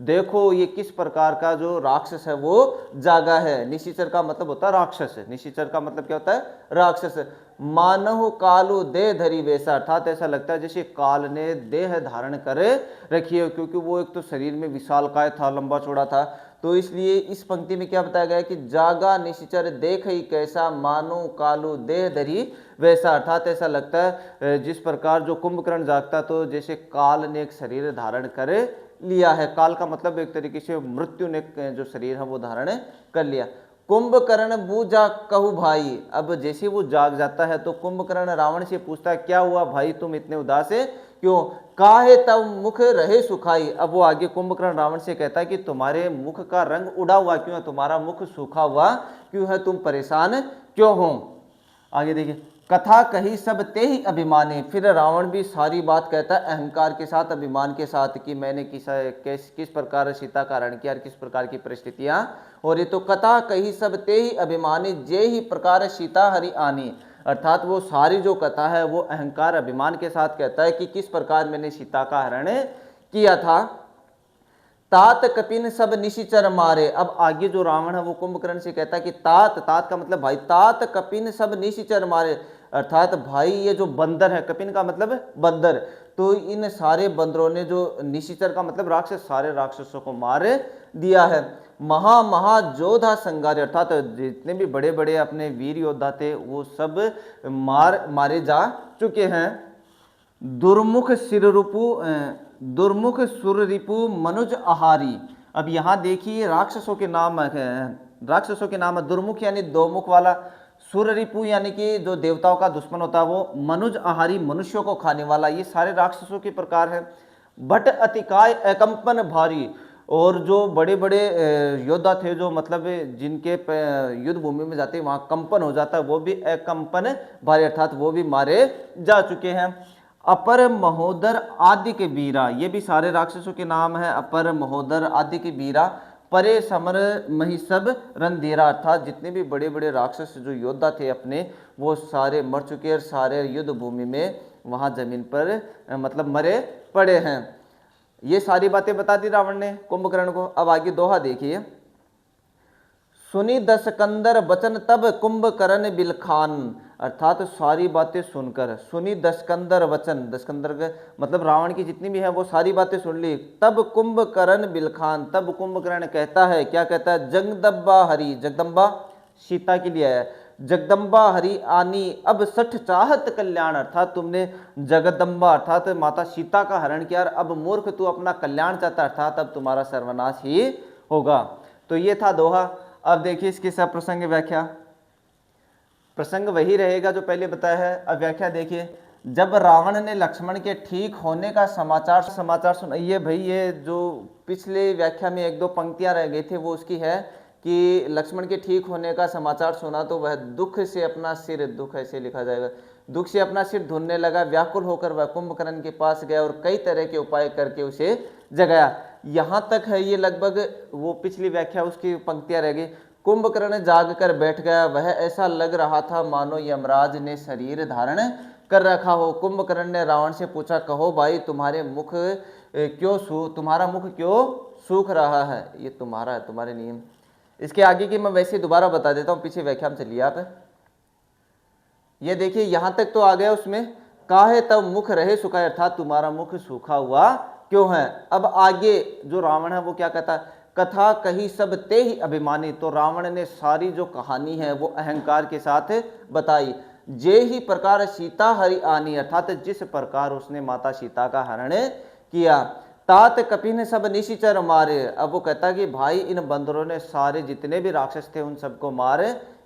देखो ये किस प्रकार का जो राक्षस है वो जागा है। निशिचर का मतलब होता है राक्षस, निशिचर का मतलब क्या होता है, राक्षस। मानव कालु देह धरी वैसा, अर्थात ऐसा लगता है जैसे काल ने देह धारण करे रखी है, क्योंकि वो एक तो शरीर में विशालकाय था, लंबा चौड़ा था। तो इसलिए इस पंक्ति में क्या बताया गया है कि जागा निशिचर देख ही कैसा, मानो कालू देह धरी वैसा, अर्थात ऐसा लगता है जिस प्रकार जो कुंभकर्ण जागता तो जैसे काल ने एक शरीर धारण करे लिया है। काल का मतलब एक तरीके से मृत्यु ने जो शरीर है वो धारण कर लिया। कुंभकर्ण बूझा कहू भाई, अब जैसे वो जाग जाता है तो कुंभकर्ण रावण से पूछता है क्या हुआ भाई तुम इतने उदास है क्यों, काहे तब मुख रहे सुखाई। अब वो आगे कुंभकर्ण रावण से कहता है कि तुम्हारे मुख का रंग उड़ा हुआ क्यों है, तुम्हारा मुख सूखा हुआ क्यों है, तुम परेशान क्यों हो। आगे देखिए, कथा कही सब ते ही अभिमानी, फिर रावण भी सारी बात कहता है अहंकार के साथ, अभिमान के साथ कि मैंने किस प्रकार सीता का हरण किया, किस प्रकार की परिस्थितियां हो रही। तो कथा कही सब ते ही अभिमानी, जे ही प्रकार सीता हरि आनी, अर्थात वो सारी जो कथा है वो अहंकार अभिमान के साथ कहता है कि किस प्रकार मैंने सीता का हरण किया था। तात कपिन सब निशिचर मारे, अब आगे जो रावण है वो कुंभकर्ण से कहता है कि तात, तात का मतलब भाई, तात कपिन सब निशिचर मारे, अर्थात भाई ये जो बंदर है, कपिन का मतलब बंदर, तो इन सारे बंदरों ने जो निशिचर का मतलब राक्षस, सारे राक्षसों को मार दिया है। महा जोधा संगारे, अर्थात जितने भी बड़े बड़े अपने वीर योद्धा थे वो सब मारे जा चुके हैं। दुर्मुख सुररिपु मनुज आहारी, अब यहाँ देखिए राक्षसों के नाम है दुर्मुख यानी दो मुख वाला, सुररिपु यानी कि जो देवताओं का दुश्मन होता है वो, मनुज आहारी मनुष्यों को खाने वाला, ये सारे राक्षसों के प्रकार है। भट अतिकाय अकंपन भारी, और जो बड़े बड़े योद्धा थे जो मतलब जिनके युद्ध भूमि में जाते वहां कंपन हो जाता है, वो भी अकंपन भारी, अर्थात वो भी मारे जा चुके हैं। अपर महोदर आदि के वीरा, ये भी सारे राक्षसों के नाम है, अपर महोदर आदि के वीरा, परे समर मही सब रणधीरा, अर्थात जितने भी बड़े बड़े राक्षस जो योद्धा थे अपने वो सारे मर चुके और सारे युद्ध भूमि में वहां जमीन पर मतलब मरे पड़े हैं। ये सारी बातें बता दी रावण ने कुंभकर्ण को। अब आगे दोहा देखिए, सुनी दशकंदर बचन तब कुंभकर्ण बिलखान, अर्थात सारी बातें सुनकर, सुनी दशकंदर वचन, दशकंदर का मतलब रावण की जितनी भी है वो सारी बातें सुन ली, तब कुंभकर्ण बिलखान, तब कुंभकर्ण कहता है, क्या कहता है, जगदम्बा हरि, जगदम्बा सीता के लिए है, जगदम्बा हरि आनी अब सठ चाहत कल्याण, अर्थात तुमने जगदम्बा अर्थात माता सीता का हरण किया, अब मूर्ख तू अपना कल्याण चाहता, अर्थात अब तुम्हारा सर्वनाश ही होगा। तो ये था दोहा। अब देखिए इसकी सब प्रसंग व्याख्या, प्रसंग वही रहेगा जो पहले बताया है। अब व्याख्या देखिए, जब रावण ने लक्ष्मण के ठीक होने का समाचार सुनाइए भाई, ये जो पिछले व्याख्या में एक दो पंक्तियां रह गई थी वो उसकी है कि लक्ष्मण के ठीक होने का समाचार सुना तो वह दुख से अपना सिर, दुख ऐसे लिखा जाएगा, दुख से अपना सिर ढूंढने लगा, व्याकुल होकर वह कुंभकर्ण के पास गया और कई तरह के उपाय करके उसे जगाया। यहाँ तक है ये लगभग वो पिछली व्याख्या उसकी पंक्तियां रह गई। कुंभकर्ण जाग कर बैठ गया, वह ऐसा लग रहा था मानो यमराज ने शरीर धारण कर रखा हो। कुंभकर्ण ने रावण से पूछा, कहो भाई तुम्हारा मुख क्यों सूख रहा है, ये तुम्हारा है, तुम्हारे नियम। इसके आगे की मैं वैसे दोबारा बता देता हूँ, पीछे व्याख्या में चलिए आप। ये देखिए यहाँ तक तो आ गया उसमें, काहे तब मुख रहे सूखा, अर्थात तुम्हारा मुख सूखा हुआ क्यों है। अब आगे जो रावण है वो क्या कहता है, कथा कही सब ते ही अभिमानी, तो रावण ने सारी जो कहानी है वो अहंकार के साथ बताई। जे ही प्रकार सीता हरि आनी, अर्थात जिस प्रकार उसने माता सीता का हरण किया। तात कपिन सब निशिचर मारे, अब वो कहता कि भाई इन बंदरों ने सारे जितने भी राक्षस थे उन सबको मार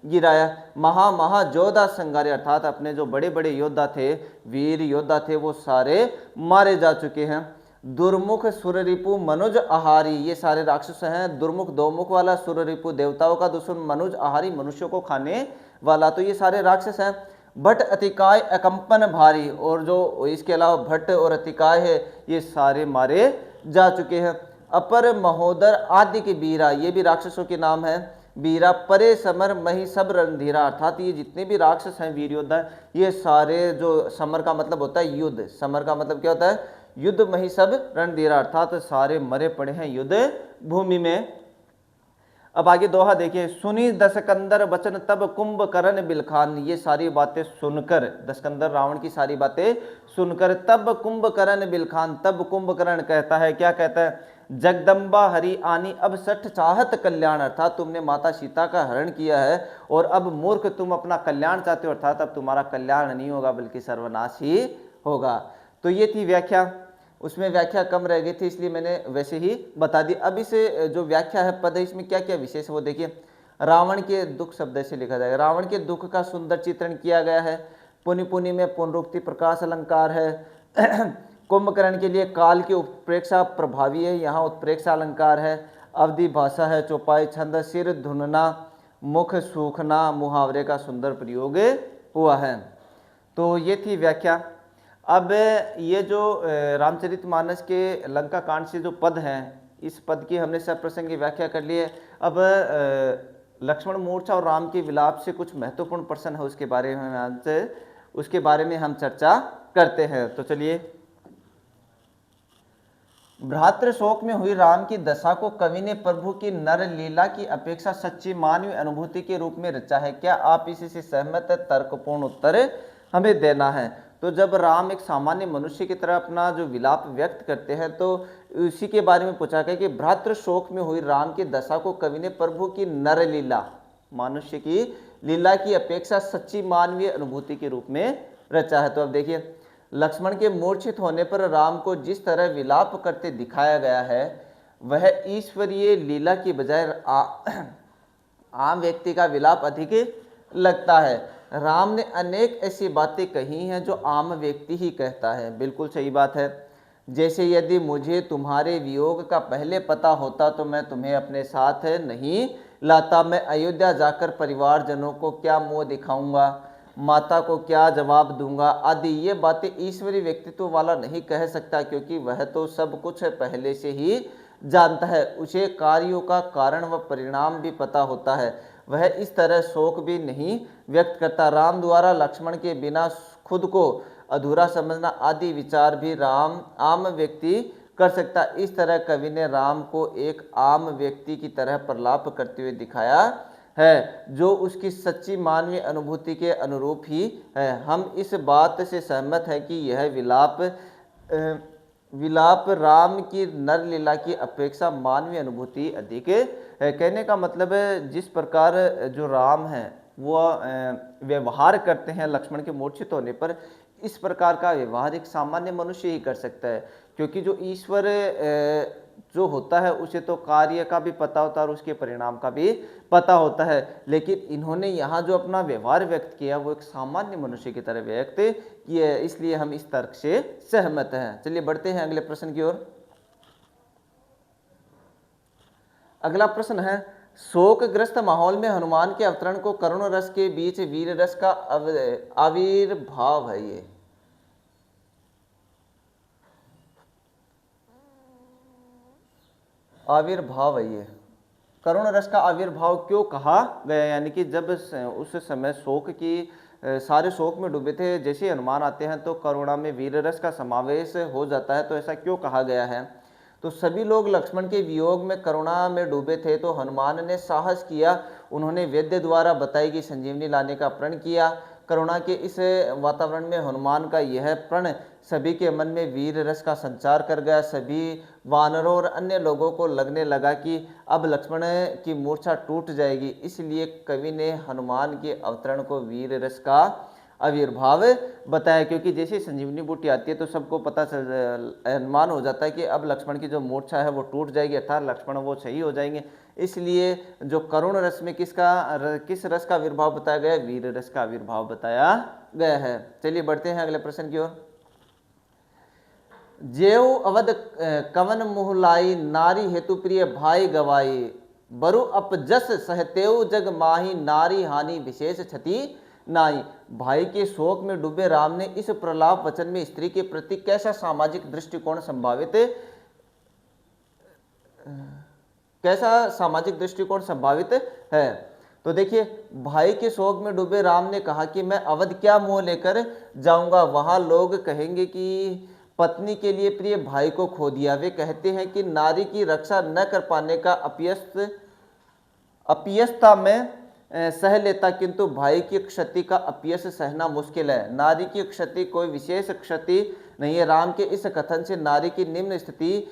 गिराया। महा जोधा संगारे, अर्थात अपने जो बड़े बड़े योद्धा थे, वीर योद्धा थे, वो सारे मारे जा चुके हैं। दुर्मुख सुररिपु मनुज आहारी, ये सारे राक्षस हैं। दुर्मुख दो मुख वाला, सुररिपु देवताओं का दुश्मन, मनुज आहारी मनुष्यों को खाने वाला, तो ये सारे राक्षस हैं। भट्ट अतिकाय अकंपन भारी, और जो इसके अलावा भट्ट और अतिकाय है ये सारे मारे जा चुके हैं। अपर महोदर आदि के बीरा, ये भी राक्षसों के नाम है। बीरा परे समर मही सब रणधीरा, अर्थात ये जितने भी राक्षस हैं वीर योद्धा, ये सारे, जो समर का मतलब होता है युद्ध, समर का मतलब क्या होता है युद्ध मही सब रणधीरा, अर्थात सारे मरे पड़े हैं युद्ध भूमि में। अब आगे दोहा देखिए, सुनी दशकंदर वचन तब कुंभकर्ण बिलखान। ये सारी बातें सुनकर, दशकंदर रावण की सारी बातें सुनकर, तब कुंभकर्ण बिलखान, तब कुंभकर्ण कहता है, क्या कहता है, जगदम्बा हरि आनी अब सठ चाहत कल्याण, अर्थात तुमने माता सीता का हरण किया है और अब मूर्ख तुम अपना कल्याण चाहते हो, अर्थात अब तुम्हारा कल्याण नहीं होगा बल्कि सर्वनाश ही होगा। तो ये थी व्याख्या, उसमें व्याख्या कम रह गई थी इसलिए मैंने वैसे ही बता दी। अब इस जो व्याख्या है पद है, इसमें क्या क्या विशेष है वो देखिए। रावण के दुख शब्द से लिखा जाएगा, रावण के दुख का सुंदर चित्रण किया गया है। पुनि पुनि में पुनरुक्ति प्रकाश अलंकार है। कुंभकर्ण के लिए काल की उत्प्रेक्षा प्रभावी है, यहाँ उत्प्रेक्षा अलंकार है। अवधि भाषा है, चौपाई छंद, सिर धुनना, मुख सूखना, मुहावरे का सुंदर प्रयोग हुआ है। तो ये थी व्याख्या। अब ये जो रामचरितमानस के लंका कांड से जो पद हैं, इस पद की हमने सप्रसंगी व्याख्या कर ली है। अब लक्ष्मण मूर्छा और राम के विलाप से कुछ महत्वपूर्ण प्रश्न है, उसके बारे में हम चर्चा करते हैं। तो चलिए, भ्रातृ शोक में हुई राम की दशा को कवि ने प्रभु की नर लीला की अपेक्षा सच्ची मानवीय अनुभूति के रूप में रचा है। क्या आप इससे सहमत है? तर्कपूर्ण उत्तर हमें देना है। तो जब राम एक सामान्य मनुष्य की तरह अपना जो विलाप व्यक्त करते हैं तो उसी के बारे में पूछा गया कि भ्रातृ शोक में हुई राम की दशा को कवि ने प्रभु की नर लीला, मनुष्य की लीला की अपेक्षा सच्ची मानवीय अनुभूति के रूप में रचा है। तो अब देखिए, लक्ष्मण के मूर्छित होने पर राम को जिस तरह विलाप करते दिखाया गया है वह ईश्वरीय लीला की बजाय आम व्यक्ति का विलाप अधिक लगता है। राम ने अनेक ऐसी बातें कही हैं जो आम व्यक्ति ही कहता है। बिल्कुल सही बात है। जैसे यदि मुझे तुम्हारे वियोग का पहले पता होता तो मैं तुम्हें अपने साथ नहीं लाता, मैं अयोध्या जाकर परिवारजनों को क्या मुंह दिखाऊंगा, माता को क्या जवाब दूंगा आदि ये बातें ईश्वरीय व्यक्तित्व वाला नहीं कह सकता, क्योंकि वह तो सब कुछ पहले से ही जानता है। उसे कार्यों का कारण व परिणाम भी पता होता है। वह इस तरह शोक भी नहीं व्यक्त करता। राम द्वारा लक्ष्मण के बिना खुद को अधूरा समझना आदि विचार भी राम आम व्यक्ति कर सकता। इस तरह कवि ने राम को एक आम व्यक्ति की तरह प्रलाप करते हुए दिखाया है, जो उसकी सच्ची मानवीय अनुभूति के अनुरूप ही है। हम इस बात से सहमत हैं कि यह विलाप राम की नर लीला की अपेक्षा मानवीय अनुभूति अधिक है। कहने का मतलब है, जिस प्रकार जो राम हैं वो व्यवहार करते हैं लक्ष्मण के मूर्छित होने पर, इस प्रकार का व्यवहार एक सामान्य मनुष्य ही कर सकता है। क्योंकि जो ईश्वर जो होता है उसे तो कार्य का भी पता होता है और उसके परिणाम का भी पता होता है, लेकिन इन्होंने यहाँ जो अपना व्यवहार व्यक्त किया वो एक सामान्य मनुष्य की तरह व्यक्त किया है, इसलिए हम इस तर्क से सहमत हैं। चलिए बढ़ते हैं अगले प्रश्न की ओर। अगला प्रश्न है, शोकग्रस्त माहौल में हनुमान के अवतरण को करुण रस के बीच वीर रस का आविर्भाव है। ये आविर्भाव है, ये करुण रस का आविर्भाव क्यों कहा गया? यानी कि जब उस समय शोक की सारे शोक में डूबे थे, जैसे हनुमान आते हैं तो करुणा में वीर रस का समावेश हो जाता है। तो ऐसा क्यों कहा गया है? तो सभी लोग लक्ष्मण के वियोग में करुणा में डूबे थे, तो हनुमान ने साहस किया। उन्होंने वैद्य द्वारा बताई गई संजीवनी लाने का प्रण किया। करुणा के इस वातावरण में हनुमान का यह प्रण सभी के मन में वीर रस का संचार कर गया। सभी वानरों और अन्य लोगों को लगने लगा कि अब लक्ष्मण की मूर्छा टूट जाएगी। इसलिए कवि ने हनुमान के अवतरण को वीर रस का आविर्भाव बताया, क्योंकि जैसे संजीवनी बूटी आती है तो सबको पता अनुमान हो जाता है कि अब लक्ष्मण की जो मूर्छा है वो टूट जाएगी, अर्थात लक्ष्मण वो सही हो जाएंगे। इसलिए जो करुण रस में किस रस का आविर्भाव बताया गया? वीर रस का आविर्भाव बताया गया है। चलिए बढ़ते हैं अगले प्रश्न की ओर। जेऊ अवध कवन मुहलाई, नारी हेतु प्रिय भाई गवाई, बरु अपजस सहतेऊ जग माही, नारी हानि विशेष क्षति नाई। भाई के शोक में डूबे राम ने इस प्रलाप वचन में स्त्री के प्रति कैसा सामाजिक दृष्टिकोण संभावित है? तो देखिए, भाई के शोक में डूबे राम ने कहा कि मैं अवध क्या मुंह लेकर जाऊंगा, वहां लोग कहेंगे कि पत्नी के लिए प्रिय भाई को खो दिया। वे कहते हैं कि नारी की रक्षा न कर पाने का अपयसता में सह लेता, किंतु भाई की क्षति का अपयश सहना मुश्किल है। नारी की क्षति कोई विशेष क्षति नहीं है। राम के इस कथन से नारी की निम्न स्थिति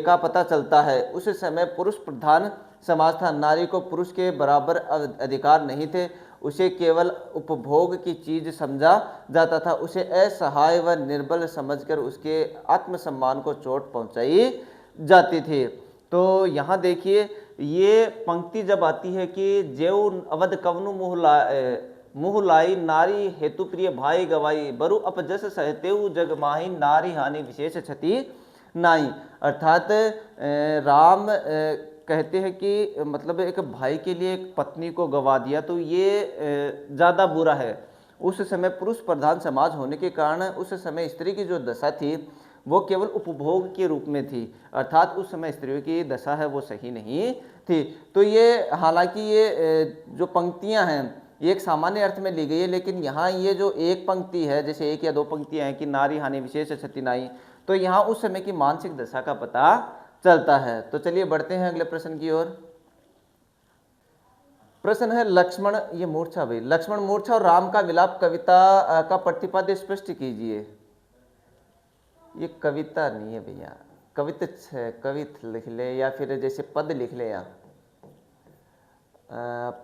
का पता चलता है। उस समय पुरुष प्रधान समाज था। नारी को पुरुष के बराबर अधिकार नहीं थे। उसे केवल उपभोग की चीज समझा जाता था। उसे असहाय व निर्बल समझकर उसके आत्मसम्मान को चोट पहुंचाई जाती थी। तो यहाँ देखिए, ये पंक्ति जब आती है कि जेऊ अवध कवनु मुँह लाई, नारी हेतु प्रिय भाई गवाई, बरु अपजस सहतेऊ जग माही, नारी हानि विशेष क्षति नाई। अर्थात राम कहते हैं कि मतलब एक भाई के लिए एक पत्नी को गवा दिया तो ये ज़्यादा बुरा है। उस समय पुरुष प्रधान समाज होने के कारण उस समय स्त्री की जो दशा थी वो केवल उपभोग के रूप में थी, अर्थात उस समय स्त्रियों की दशा है वो सही नहीं थी। तो ये हालांकि ये जो पंक्तियां हैं ये एक सामान्य अर्थ में ली गई है, लेकिन यहाँ ये जो एक पंक्ति है, जैसे एक या दो पंक्तियां हैं कि नारी हानि विशेष क्षति नाई, तो यहाँ उस समय की मानसिक दशा का पता चलता है। तो चलिए बढ़ते हैं अगले प्रश्न की ओर। प्रश्न है लक्ष्मण, ये मूर्छा भाई, लक्ष्मण मूर्छा और राम का विलाप कविता का प्रतिपाद्य स्पष्ट कीजिए। ये कविता नहीं है भैया, कवित लिख ले या फिर जैसे पद लिख ले, या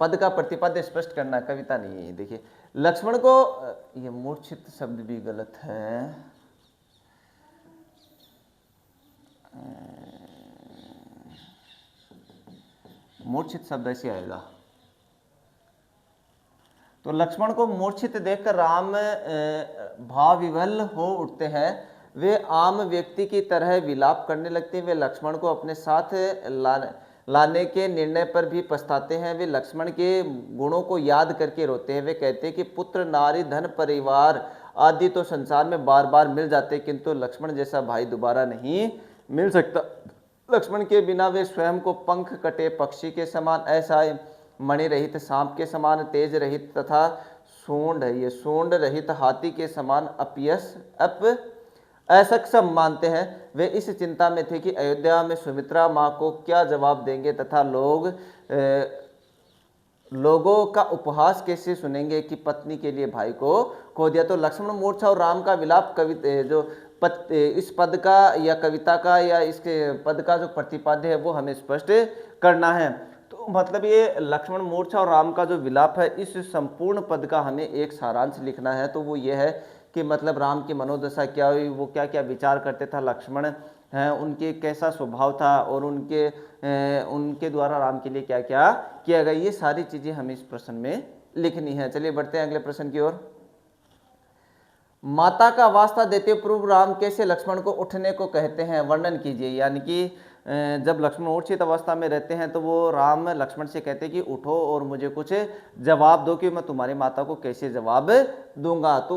पद का प्रतिपाद्य स्पष्ट करना, कविता नहीं है। देखिए लक्ष्मण को, ये मूर्छित शब्द भी गलत है, मूर्छित शब्द ऐसे आएगा। तो लक्ष्मण को मूर्छित देखकर राम भाव विवल हो उठते हैं। वे आम व्यक्ति की तरह विलाप करने लगते हैं। वे लक्ष्मण को अपने साथ लाने के निर्णय पर भी पछताते हैं। वे लक्ष्मण के गुणों को याद करके रोते हैं। वे कहते हैं कि पुत्र, नारी, धन, परिवार आदि तो संसार में बार बार मिल जाते, किंतु लक्ष्मण जैसा भाई दोबारा नहीं मिल सकता। लक्ष्मण के बिना वे स्वयं को पंख कटे पक्षी के समान, ऐसा मणि रहित सांप के समान, तेज रहित तथा सूंड रहित हाथी के समान असक्षम मानते हैं। वे इस चिंता में थे कि अयोध्या में सुमित्रा माँ को क्या जवाब देंगे तथा लोगों का उपहास कैसे सुनेंगे कि पत्नी के लिए भाई को खो दिया। तो लक्ष्मण मूर्छा और राम का विलाप इस पद का या कविता का या इसके पद का जो प्रतिपाद्य है वो हमें स्पष्ट करना है। तो मतलब ये लक्ष्मण मूर्छा और राम का जो विलाप है, इस संपूर्ण पद का हमें एक सारांश लिखना है। तो वो ये है कि मतलब राम की मनोदशा क्या हुई, वो क्या क्या विचार करते था, लक्ष्मण हैं उनके कैसा स्वभाव था और उनके द्वारा राम के लिए क्या क्या किया गया, ये सारी चीज़ें हमें इस प्रश्न में लिखनी है। चलिए बढ़ते हैं अगले प्रश्न की ओर। माता का वास्ता देते पूर्व राम कैसे लक्ष्मण को उठने को कहते हैं, वर्णन कीजिए। यानी कि जब लक्ष्मण मूर्छित अवस्था में रहते हैं तो वो राम लक्ष्मण से कहते हैं कि उठो और मुझे कुछ जवाब दो कि मैं तुम्हारी माता को कैसे जवाब दूंगा। तो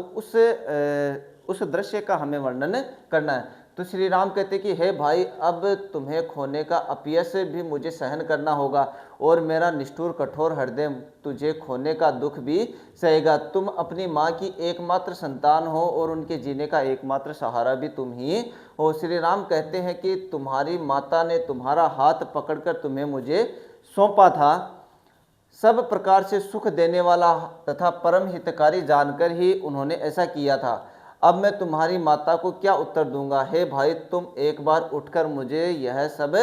उस दृश्य का हमें वर्णन करना है। तो श्री राम कहते कि हे भाई, अब तुम्हें खोने का अपयश भी मुझे सहन करना होगा और मेरा निष्ठुर कठोर हृदय तुझे खोने का दुख भी सहेगा। तुम अपनी माँ की एकमात्र संतान हो और उनके जीने का एकमात्र सहारा भी तुम ही हो। श्री राम कहते हैं कि तुम्हारी माता ने तुम्हारा हाथ पकड़कर तुम्हें मुझे सौंपा था। सब प्रकार से सुख देने वाला तथा परम हितकारी जानकर ही उन्होंने ऐसा किया था। अब मैं तुम्हारी माता को क्या उत्तर दूंगा। हे भाई, तुम एक बार उठकर मुझे यह सब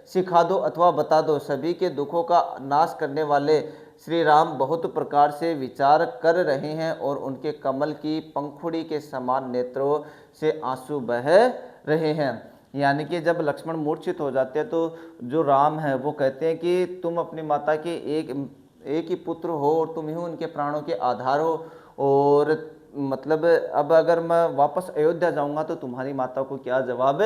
सिखा दो अथवा बता दो। सभी के दुखों का नाश करने वाले श्री राम बहुत प्रकार से विचार कर रहे हैं और उनके कमल की पंखुड़ी के समान नेत्रों से आंसू बह रहे हैं। यानी कि जब लक्ष्मण मूर्छित हो जाते हैं तो जो राम है वो कहते हैं कि तुम अपनी माता के एक ही पुत्र हो और तुम ही उनके प्राणों के आधार हो, और मतलब अब अगर मैं वापस अयोध्या जाऊंगा तो तुम्हारी माता को क्या जवाब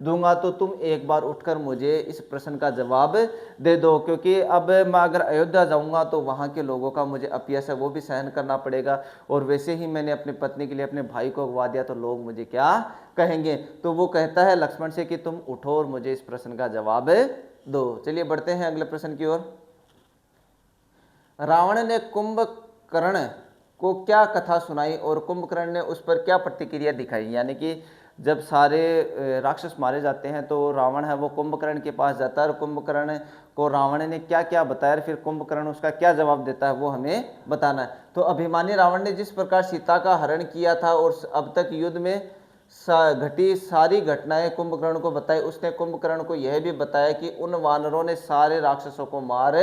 दूंगा। तो तुम एक बार उठकर मुझे इस प्रश्न का जवाब दे दो, क्योंकि अब मैं अगर अयोध्या जाऊंगा तो वहाँ के लोगों का मुझे अपयश है वो भी सहन करना पड़ेगा, और वैसे ही मैंने अपनी पत्नी के लिए अपने भाई को गवा दिया तो लोग मुझे क्या कहेंगे। तो वो कहता है लक्ष्मण से कि तुम उठो और मुझे इस प्रश्न का जवाब दो। चलिए बढ़ते हैं अगले प्रश्न की ओर। रावण ने कुंभकर्ण को क्या कथा सुनाई और कुंभकर्ण ने उस पर क्या प्रतिक्रिया दिखाई। यानी कि जब सारे राक्षस मारे जाते हैं तो रावण है वो कुंभकर्ण के पास जाता है और कुंभकर्ण को रावण ने क्या क्या बताया, फिर कुंभकर्ण उसका क्या जवाब देता है वो हमें बताना है। तो अभिमानी रावण ने जिस प्रकार सीता का हरण किया था और अब तक युद्ध में घटी सारी घटनाएं कुंभकर्ण को बताई, उसने कुंभकर्ण को यह भी बताया कि उन वानरों ने सारे राक्षसों को मार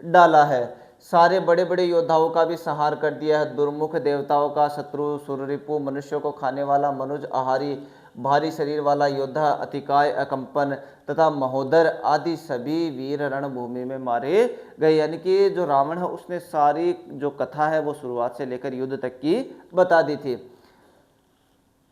डाला है, सारे बड़े बड़े योद्धाओं का भी संहार कर दिया है, दुर्मुख देवताओं का शत्रु सुररिपु, मनुष्यों को खाने वाला मनुज आहारी, भारी शरीर वाला योद्धा अतिकाय अकंपन तथा महोदर आदि सभी वीर रणभूमि में मारे गए। यानी कि जो रावण है उसने सारी जो कथा है वो शुरुआत से लेकर युद्ध तक की बता दी थी।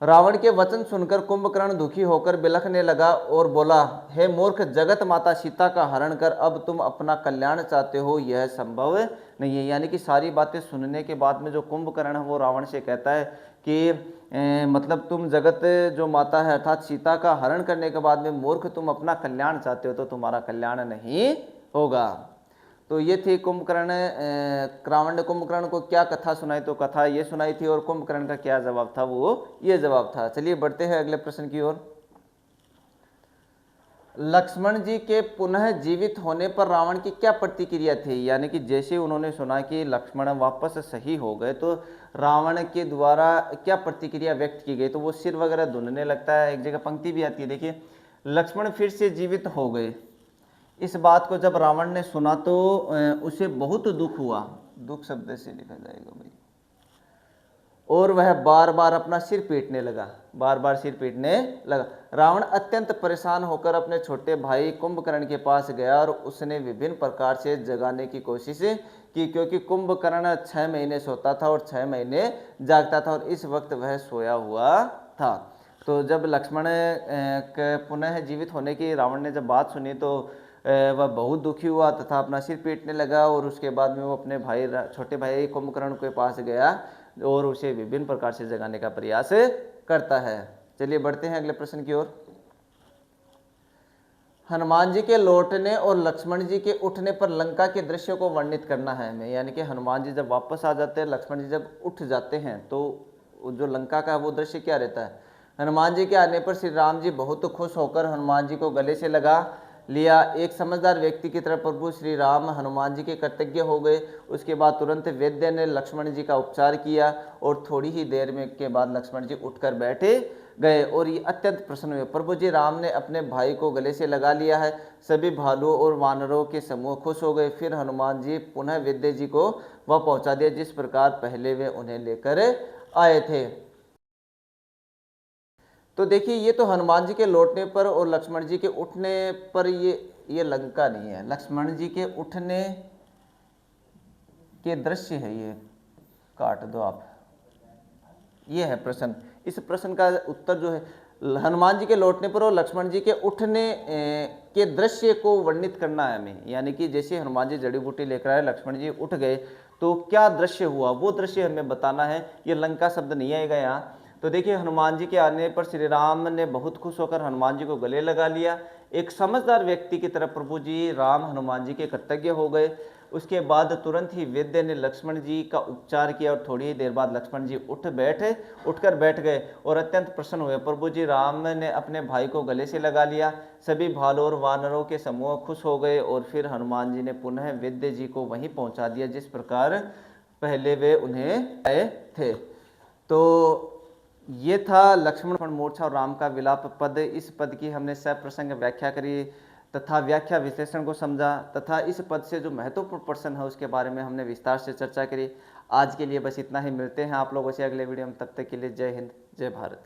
रावण के वचन सुनकर कुंभकर्ण दुखी होकर बिलखने लगा और बोला, हे मूर्ख, जगत माता सीता का हरण कर अब तुम अपना कल्याण चाहते हो, यह संभव नहीं है। यानी कि सारी बातें सुनने के बाद में जो कुंभकर्ण है वो रावण से कहता है कि मतलब तुम जगत जो माता है अर्थात सीता का हरण करने के बाद में मूर्ख तुम अपना कल्याण चाहते हो तो तुम्हारा कल्याण नहीं होगा। तो ये थी कुंभकर्ण, रावण ने कुंभकर्ण को क्या कथा सुनाई, तो कथा ये सुनाई थी और कुंभकर्ण का क्या जवाब था वो ये जवाब था। चलिए बढ़ते हैं अगले प्रश्न की ओर। लक्ष्मण जी के पुनः जीवित होने पर रावण की क्या प्रतिक्रिया थी, यानी कि जैसे उन्होंने सुना कि लक्ष्मण वापस सही हो गए तो रावण के द्वारा क्या प्रतिक्रिया व्यक्त की गई, तो वो सिर वगैरह धुनने लगता है। एक जगह पंक्ति भी आती है, देखिए, लक्ष्मण फिर से जीवित हो गए। इस बात को जब रावण ने सुना तो उसे बहुत दुख हुआ, दुख शब्द से लिखा जाएगा भाई, और वह बार बार अपना सिर पीटने लगा, बार बार सिर पीटने लगा। रावण अत्यंत परेशान होकर अपने छोटे भाई कुंभकर्ण के पास गया और उसने विभिन्न प्रकार से जगाने की कोशिश की, क्योंकि कुंभकर्ण 6 महीने सोता था और 6 महीने जागता था और इस वक्त वह सोया हुआ था। तो जब लक्ष्मण के पुनः जीवित होने की रावण ने जब बात सुनी तो वह बहुत दुखी हुआ तथा अपना सिर पीटने लगा और उसके बाद में वो अपने भाई छोटे भाई कुंभकर्ण के पास गया और उसे विभिन्न प्रकार से जगाने का प्रयास करता है। चलिए बढ़ते हैं अगले प्रश्न की ओर। हनुमान जी के लौटने और लक्ष्मण जी के उठने पर लंका के दृश्य को वर्णित करना है हमें, यानी कि हनुमान जी जब वापस आ जाते हैं, लक्ष्मण जी जब उठ जाते हैं तो जो लंका का वो दृश्य क्या रहता है। हनुमान जी के आने पर श्री राम जी बहुत खुश होकर हनुमान जी को गले से लगा लिया। एक समझदार व्यक्ति की तरह प्रभु श्री राम हनुमान जी के कृतज्ञ हो गए। उसके बाद तुरंत वैद्य ने लक्ष्मण जी का उपचार किया और थोड़ी ही देर में के बाद लक्ष्मण जी उठकर बैठे गए और ये अत्यंत प्रसन्न हुए। प्रभु जी राम ने अपने भाई को गले से लगा लिया है। सभी भालुओं और वानरों के समूह खुश हो गए। फिर हनुमान जी पुनः वैद्य जी को वह पहुंचा दिया जिस प्रकार पहले वे उन्हें लेकर आए थे। तो देखिए, ये तो हनुमान जी के लौटने पर और लक्ष्मण जी के उठने पर ये लंका नहीं है, लक्ष्मण जी के उठने के दृश्य है, ये काट दो आप, ये है प्रश्न। इस प्रश्न का उत्तर जो है हनुमान जी के लौटने पर और लक्ष्मण जी के उठने के दृश्य को वर्णित करना है हमें, यानी कि जैसे हनुमान जी जड़ी बूटी लेकर आए, लक्ष्मण जी उठ गए तो क्या दृश्य हुआ वो दृश्य हमें बताना है। ये लंका शब्द नहीं आएगा यहाँ। तो देखिए, हनुमान जी के आने पर श्री राम ने बहुत खुश होकर हनुमान जी को गले लगा लिया। एक समझदार व्यक्ति की तरह प्रभु जी राम हनुमान जी के कृतज्ञ हो गए। उसके बाद तुरंत ही वैद्य ने लक्ष्मण जी का उपचार किया और थोड़ी ही देर बाद लक्ष्मण जी उठकर बैठ गए और अत्यंत प्रसन्न हुए। प्रभु जी राम ने अपने भाई को गले से लगा लिया। सभी भालू और वानरों के समूह खुश हो गए और फिर हनुमान जी ने पुनः वैद्य जी को वहीं पहुंचा दिया जिस प्रकार पहले वे उन्हें आए थे। तो ये था लक्ष्मण मूर्छा और राम का विलाप पद। इस पद की हमने सप्रसंग व्याख्या करी तथा व्याख्या विश्लेषण को समझा तथा इस पद से जो महत्वपूर्ण प्रश्न है उसके बारे में हमने विस्तार से चर्चा करी। आज के लिए बस इतना ही, मिलते हैं आप लोगों से अगले वीडियो में, तब तक के लिए जय हिंद जय भारत।